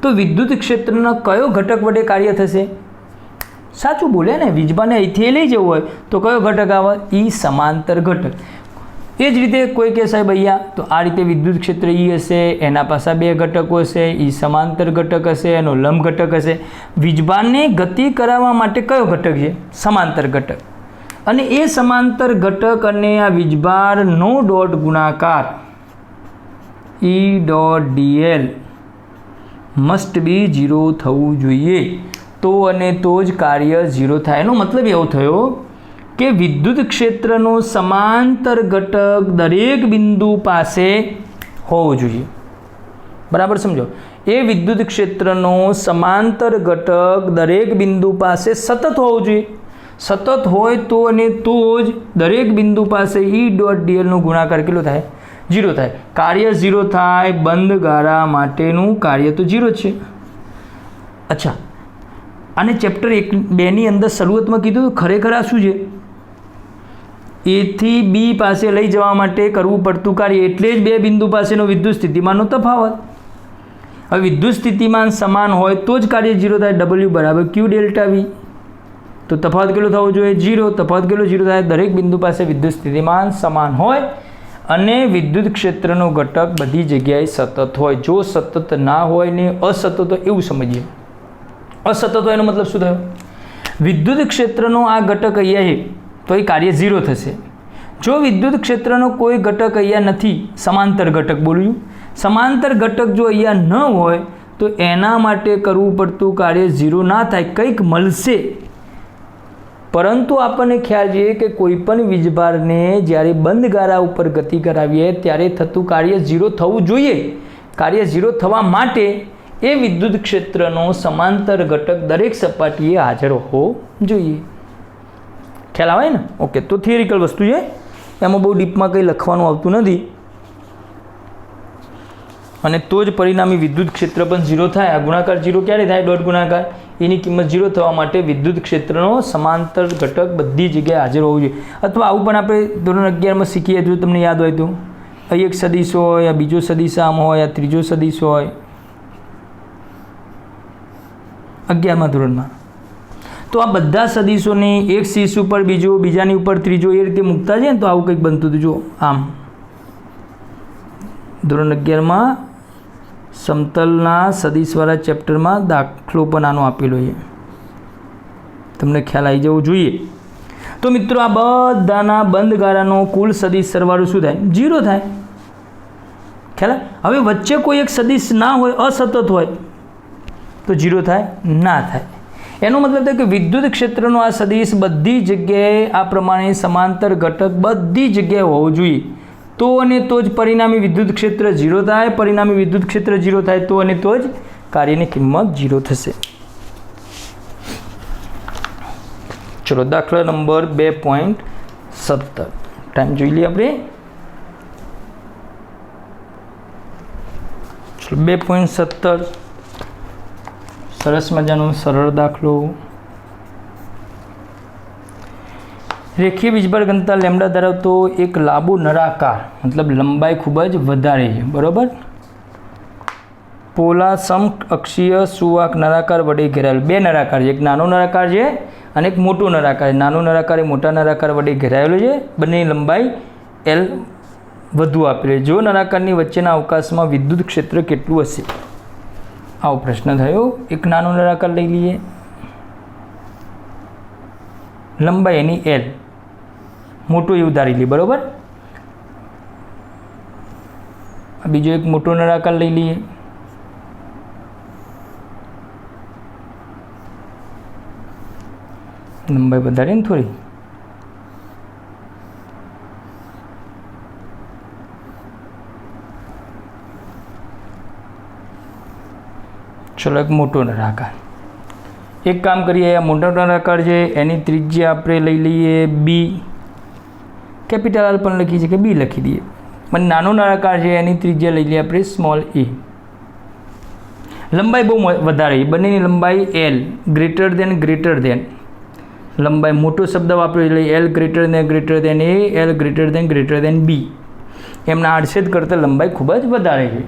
તો વિદ્યુત ક્ષેત્રના કયો ઘટક વડે કાર્ય થશે? સાચું બોલે ને, વીજભારને અહીંથી લઈ જવું હોય તો કયો ઘટક આવે? E સમાંતર ઘટક. એ જ રીતે કોઈ કહે સાહેબ અહીંયા તો આ રીતે વિદ્યુત ક્ષેત્ર E હશે, એના પાસે બે ઘટકો હશે, E સમાંતર ઘટક હશે, એનો લંબ ઘટક હશે. વીજભારને ગતિ કરાવવા માટે કયો ઘટક છે? સમાંતર ઘટક. અને એ સમાંતર ઘટક અને આ વીજભારનો ડોટ ગુણાકાર E dot dl must be 0 થવું જોઈએ. તો અને તો જ કાર્ય 0 થાય. એનો મતલબ એવો થયો કે વિદ્યુત ક્ષેત્રનો સમાંતર ઘટક દરેક બિંદુ પાસે હોવો જોઈએ. બરાબર સમજો? એ વિદ્યુત ક્ષેત્રનો સમાંતર ઘટક દરેક બિંદુ પાસે સતત હોવો જોઈએ. સતત હોય તો અને તો જ દરેક બિંદુ પાસે E ડોટ dl નો ગુણાકાર કેટલો થાય? 0 થાય. કાર્ય 0 થાય. બંધ ગાળા માટેનું કાર્ય તો 0 છે. અચ્છા, આને ચેપ્ટર 2 ની અંદર શરૂઆતમાં કીધું ખરેખર આ શું છે? A થી B પાસે લઈ જવા માટે કરવું પડતું કાર્ય, એટલે જ બે બિંદુ પાસેનો વિદ્યુત સ્થિતિમાનનો તફાવત. હવે વિદ્યુત સ્થિતિમાન સમાન હોય તો જ કાર્ય 0 થાય. W બરાબર Q ડેલ્ટા V. તો તફાવત કેટલો થવો જોઈએ? 0. તફાવત કેટલો 0 થાય? દરેક બિંદુ પાસે વિદ્યુત સ્થિતિમાન સમાન હોય અને વિદ્યુત ક્ષેત્રનો ઘટક બધી જગ્યાએ સતત હોય. જો સતત ના હોય ને અસતત હોય એવું સમજીએ. અસતત હોય એનો મતલબ શું થયો? વિદ્યુત ક્ષેત્રનો આ ઘટક અહીંયા છે તો એ કાર્ય 0 થશે. જો વિદ્યુત ક્ષેત્રનો કોઈ ઘટક અહીંયા નથી, સમાંતર ઘટક બોલ્યું, સમાંતર ઘટક જો અહીંયા ન હોય તો એના માટે કરવું પડતું કાર્ય 0 ના થાય. કંઈક મળશે, પરંતુ આપણને ખ્યાલ છે કે કોઈ પણ વીજભારને જ્યારે બંધ ગાળા ઉપર ગતિ કરાવીએ ત્યારે થતું કાર્ય 0 થવું જોઈએ. કાર્ય 0 થવા માટે એ વિદ્યુત ક્ષેત્રનો સમાંતર ઘટક દરેક સપાટીએ હાજર હોવો જોઈએ. ખ્યાલ આવે ને? ઓકે, તો થિયરિકલ વસ્તુ છે, એમાં બહુ ડીપમાં કંઈ લખવાનું આવતું નથી. અને તો જ પરિણામી વિદ્યુત ક્ષેત્ર પણ 0 થાય. આ ગુણાકાર 0 ક્યારે થાય? ડોટ ગુણાકાર. એની કિંમત 0 થવા માટે વિદ્યુત ક્ષેત્રનો સમાંતર ઘટક બધી જગ્યાએ હાજર હોવું જોઈએ. અથવા આવું પણ આપણે ધોરણ 11માં શીખીએ, જો તમને યાદ હોય તો. અહીં એક સદિશ હોય, આ બીજો સદિશ આમ હોય, આ ત્રીજો સદિશ હોય. 11મા ધોરણમાં. તો આ બધા સદીશોને એક શીર્ષ ઉપર બીજો, બીજાની ઉપર ત્રીજો એ રીતે મૂકતા છે ને તો આવું કંઈક બનતું હતું. જો આમ ધોરણ 11માં સમતલના સદીશવાળા ચેપ્ટરમાં દાખલો પણ આનો આપેલો છે, તમને ખ્યાલ આવી જવો જોઈએ. તો મિત્રો આ બધાના બંધ ગાળાનો કુલ સદીશ સરવાળો શું થાય? 0 થાય. ખ્યાલ? હવે વચ્ચે કોઈ એક સદીશ ના હોય, અસતત હોય તો 0 થાય? ના થાય. એનો મતલબ થાય કે વિદ્યુત ક્ષેત્રનો આ સદીશ બધી જગ્યાએ આ પ્રમાણે સમાંતર ઘટક બધી જગ્યાએ હોવો જોઈએ. તો અને તો જ પરિણામી વિદ્યુત ક્ષેત્ર 0 થાય. પરિણામી વિદ્યુત ક્ષેત્ર 0 થાય તો અને તો જ કાર્યની કિંમત 0 થશે. ચલો દાખલા નંબર 2.17 ટાઈમ જોઈ લઈએ આપણે. ચલો 2.17 સરસ મજાનો સરળ દાખલો. રેખીય વીજભાર ઘનતા લેમ્ડા ધરાવતો એક લાંબો નળાકાર, મતલબ લંબાઈ ખૂબ જ વધારે છે, બરાબર, પોલા સમઅક્ષીય સુવાહક નળાકાર વડે ઘેરાયેલ. બે નળાકાર છે, એક નાનો નળાકાર છે અને એક મોટો નળાકાર. નાનો નળાકાર એ મોટા નળાકાર વડે ઘેરાયેલો છે. બંનેની લંબાઈ L વધુ આપેલી. જો નળાકારની વચ્ચેના અવકાશમાં વિદ્યુત ક્ષેત્ર કેટલું હશે? આવો પ્રશ્ન થયો. એક નાનો નળાકાર લઈ લઈએ, લંબાઈ એની L, મોટો એવું ધારી લઈએ, બરાબર. બીજો એક મોટો નળાકાર લઈ લઈએ, લંબાઈ વધારે ને થોડી. ચલો એક મોટો નળાકાર. એક કામ કરીએ, આ મોટો નળાકાર છે એની ત્રિજ્યા આપણે લઈ લઈએ B, કેપિટલ R પણ લખી છે કે B લખી દઈએ. અને નાનો નળાકાર છે એની ત્રિજ્યા લઈ લઈએ આપણે સ્મોલ a. લંબાઈ બહુ વધારે, બંનેની લંબાઈ L ગ્રેટર દેન. લંબાઈ મોટો શબ્દ વાપરી લઈએ, L greater than A, L greater than B. એમના આડછેદ કરતાં લંબાઈ ખૂબ જ વધારે છે.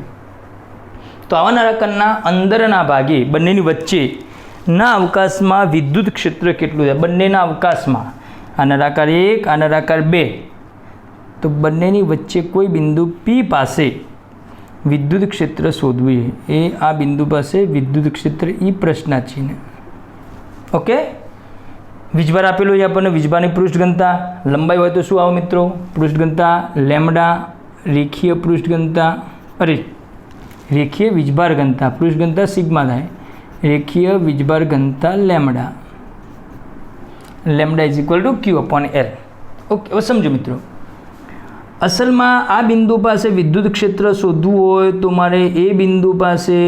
તો આવા નળાકારના અંદરના ભાગે બંનેની વચ્ચેના અવકાશમાં વિદ્યુત ક્ષેત્ર કેટલું છે? બંનેના અવકાશમાં, આ નળાકાર 1, આ નળાકાર 2, તો બંનેની વચ્ચે કોઈ બિંદુ P પાસે વિદ્યુત ક્ષેત્ર શોધવું છે. એ આ બિંદુ પાસે વિદ્યુત ક્ષેત્ર એ પ્રશ્નાર્થ. ઓકે, વીજભાર આપેલો છે આપણને. વીજભારની પૃષ્ઠ ઘનતા, લંબાઈ હોય તો શું આવે મિત્રો? પૃષ્ઠ ઘનતા લેમ્ડા. રેખીય પૃષ્ઠ ઘનતા, રેખીય વીજભાર ઘનતા, પૃષ્ઠ ઘનતા સિગ્મા થાય. રેખીય વીજભાર ઘનતા lambda. Lambda is equal two Q/L. Okay, હવે સમજો મિત્રો, અસલમાં આ બિંદુ પાસે વિદ્યુત ક્ષેત્ર શોધવું હોય તો મારે એ બિંદુ પાસે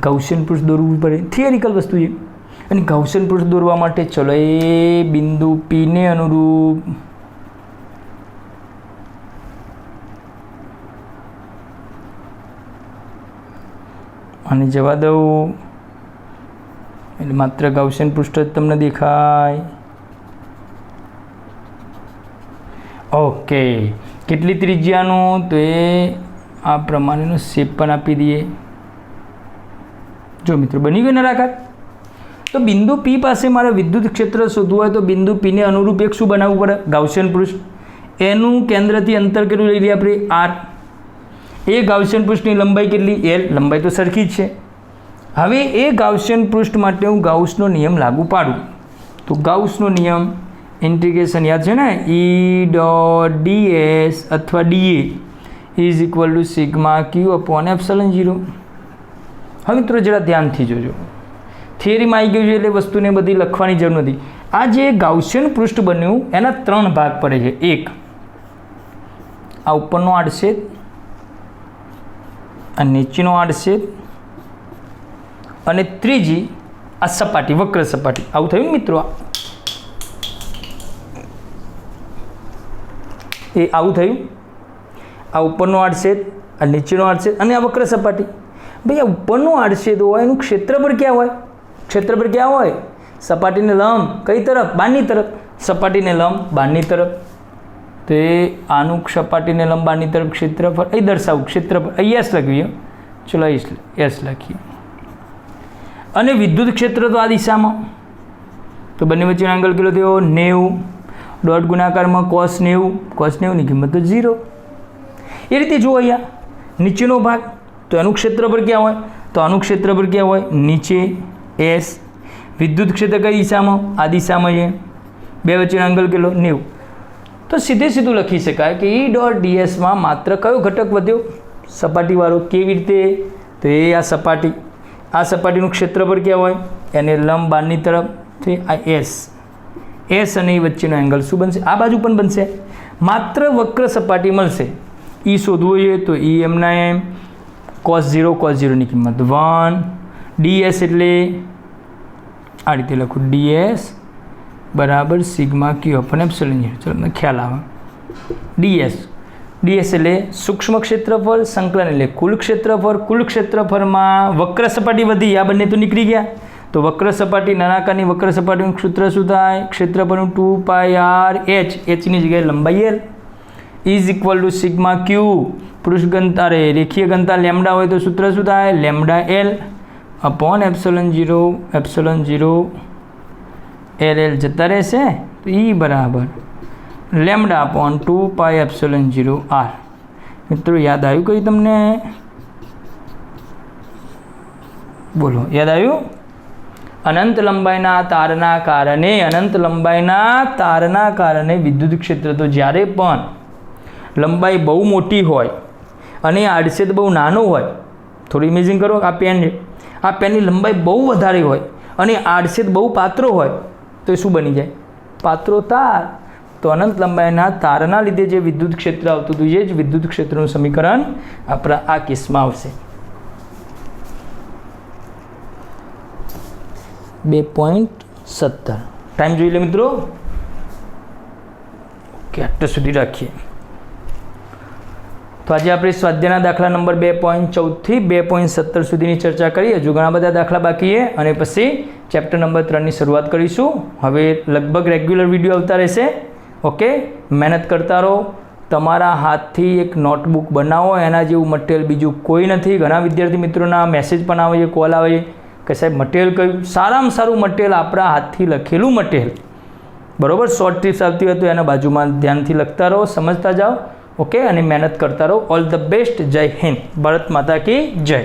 ગાઉસિયન પૃષ્ઠ દોરવું પડે. થિયરિકલ વસ્તુ છે. અને ગાઉસિયન પૃષ્ઠ દોરવા માટે ચલો એ બિંદુ P ને અનુરૂપ અને જવા દઉં, એટલે માત્ર ગાઉસિયન પૃષ્ઠ જ તમને દેખાય. ઓકે, કેટલી ત્રિજ્યાનું? તો એ આ પ્રમાણેનો શેપ પણ આપી દઈએ. જો મિત્રો બની ગયો નળાકાર. તો બિંદુ P પાસે મારે વિદ્યુત ક્ષેત્ર શોધવું હોય તો બિંદુ P ને અનુરૂપ એક શું બનાવવું પડે? ગાઉસિયન પૃષ્ઠ. એનું કેન્દ્રથી અંતર કેટલું લઈ લઈએ આપણે? R. એ ગાઉસિયન પૃષ્ઠની લંબાઈ કેટલી? L. લંબાઈ તો સરખી જ છે. હવે એ ગાઉસિયન પૃષ્ઠ માટે હું ગાઉસનો નિયમ લાગુ પાડું. તો ગાઉસનો નિયમ ઇન્ટિગ્રેશન યાદ છે ને? E.ds અથવા dA is equal to sigma Q/ε0. હવે મિત્રો જરા ધ્યાનથી જોજો, થિયરીમાં આવી ગયું છે એટલે વસ્તુને બધી લખવાની જરૂર નથી. આ જે ગાઉસિયન પૃષ્ઠ બન્યું એના 3 ભાગ પડે છે. એક આ ઉપરનો આડછેદ, આ નીચેનો આડછેદ અને ત્રીજી આ સપાટી, વક્ર સપાટી. આવું થયું ને મિત્રો? એ આવું થયું. આ ઉપરનો આડછેદ, આ નીચેનો આડછેદ અને આ વક્ર સપાટી. ભાઈ આ ઉપરનો આડછેદ હોય એનું ક્ષેત્રફળ ક્યાં હોય? ક્ષેત્રફળ ક્યાં હોય? સપાટીને લંબ કઈ તરફ? બહારની તરફ. સપાટીને લંબ બહારની તરફ. તો એ આનું સપાટીને લંબ બહારની તરફ ક્ષેત્રફળ અહીં દર્શાવું. ક્ષેત્રફળ અહીં S લખીએ. ચલો S લખીએ. અને વિદ્યુત ક્ષેત્ર તો આ દિશામાં, તો બંને વચ્ચેનો એંગલ કેટલો થયો 90, ડોટ ગુણાકારમાં cos 90ની કિંમત તો 0. એ રીતે જુઓ અહીંયા નીચેનો ભાગ, તો એનું ક્ષેત્રફળ ક્યાં હોય, તો આનું ક્ષેત્રફળ ક્યાં હોય, નીચે S. વિદ્યુત ક્ષેત્ર કઈ દિશામાં, આ દિશામાં છે, બે વચ્ચેનો એંગલ કેટલો 90. તો સીધું લખી શકાય કે E ડોટ ડીએસમાં માત્ર કયો ઘટક વધ્યો, સપાટીવાળો. કેવી રીતે, તો એ આ સપાટીનું ક્ષેત્રફળ ક્યાં હોય, એને લંબ બહારની તરફથી આ S અને એ વચ્ચેનો એંગલ શું બનશે, આ બાજુ પણ બનશે. માત્ર વક્ર સપાટી મળશે. E શોધવું જોઈએ તો E એમના એમ cos 0ની કિંમત 1. ds એટલે આ રીતે લખું, ds બરાબર સિગ્મા ક્યુ અપન એપ્સિલોન 0. ચલો મને ખ્યાલ આવે. ds એટલે સૂક્ષ્મ ક્ષેત્રફળ, સંકલન એટલે કુલ ક્ષેત્રફળમાં વક્ર સપાટી વધી, આ બંને તો નીકળી ગયા. તો વક્ર સપાટી, નળાકારની વક્ર સપાટીનું સૂત્ર શું થાય, ક્ષેત્રફળનું 2πr h, hની જગ્યાએ લંબાઈ l is equal to sigma ક્યુ. પૃષ્ઠ ઘનતા રેખીય ઘનતા લેમડા હોય તો સૂત્ર શું થાય, lambda l upon epsilon 0 l જતા રહેશે. તો E બરાબર લેમડા અપોન 2π એપ્સિલોન 0 r. મિત્રો યાદ આવ્યું કઈ તમને, બોલો યાદ આવ્યું? અનંત લંબાઈના તારના કારણે વિદ્યુત ક્ષેત્ર, તો જ્યારે પણ લંબાઈ બહુ મોટી હોય અને આડછેદ બહુ નાનો હોય, થોડું ઇમેજિન કરો, આ પેનની લંબાઈ બહુ વધારે હોય અને આડછેદ બહુ પાતળો હોય તો એ શું બની જાય, પાતળો તાર. તો અનંત લંબાઈના તારના લીધે જે વિદ્યુત ક્ષેત્ર આવતું હતું, એ જ વિદ્યુત ક્ષેત્રનું સમીકરણ આપણા આ કેસમાં આવશે. 2.17 ટાઈમ જોઈ લે મિત્રો. ઓકે, આટલા સુધી રાખીએ. તો આજે આપણે સ્વાધ્યાયના દાખલા નંબર 2.14 થી 2.17 સુધીની ચર્ચા કરી. હજુ ઘણા બધા દાખલા બાકી છે અને પછી ચેપ્ટર નંબર 3ની શરૂઆત કરીશું. હવે લગભગ રેગ્યુલર વિડીયો આવતા રહેશે. ઓકે, મહેનત કરતા રહો. તમારા હાથથી એક નોટબુક બનાવો, એના જેવું મટીરિયલ બીજું કોઈ નથી. ઘણા વિદ્યાર્થી મિત્રોના મેસેજ પણ આવે છે, કોલ આવે છે કે સાહેબ મટીરિયલ કયું, સારામાં સારું મટીરિયલ આપણા હાથથી લખેલું મટીરિયલ, બરાબર. શોર્ટ ટ્રીપ્સ આવતી હોય તો એના બાજુમાં ધ્યાનથી લખતા રહો, સમજતા જાઓ. ઓકે, અને મહેનત કરતા રહો. All the best. જય હિન્દ. ભારત માતા કી જય.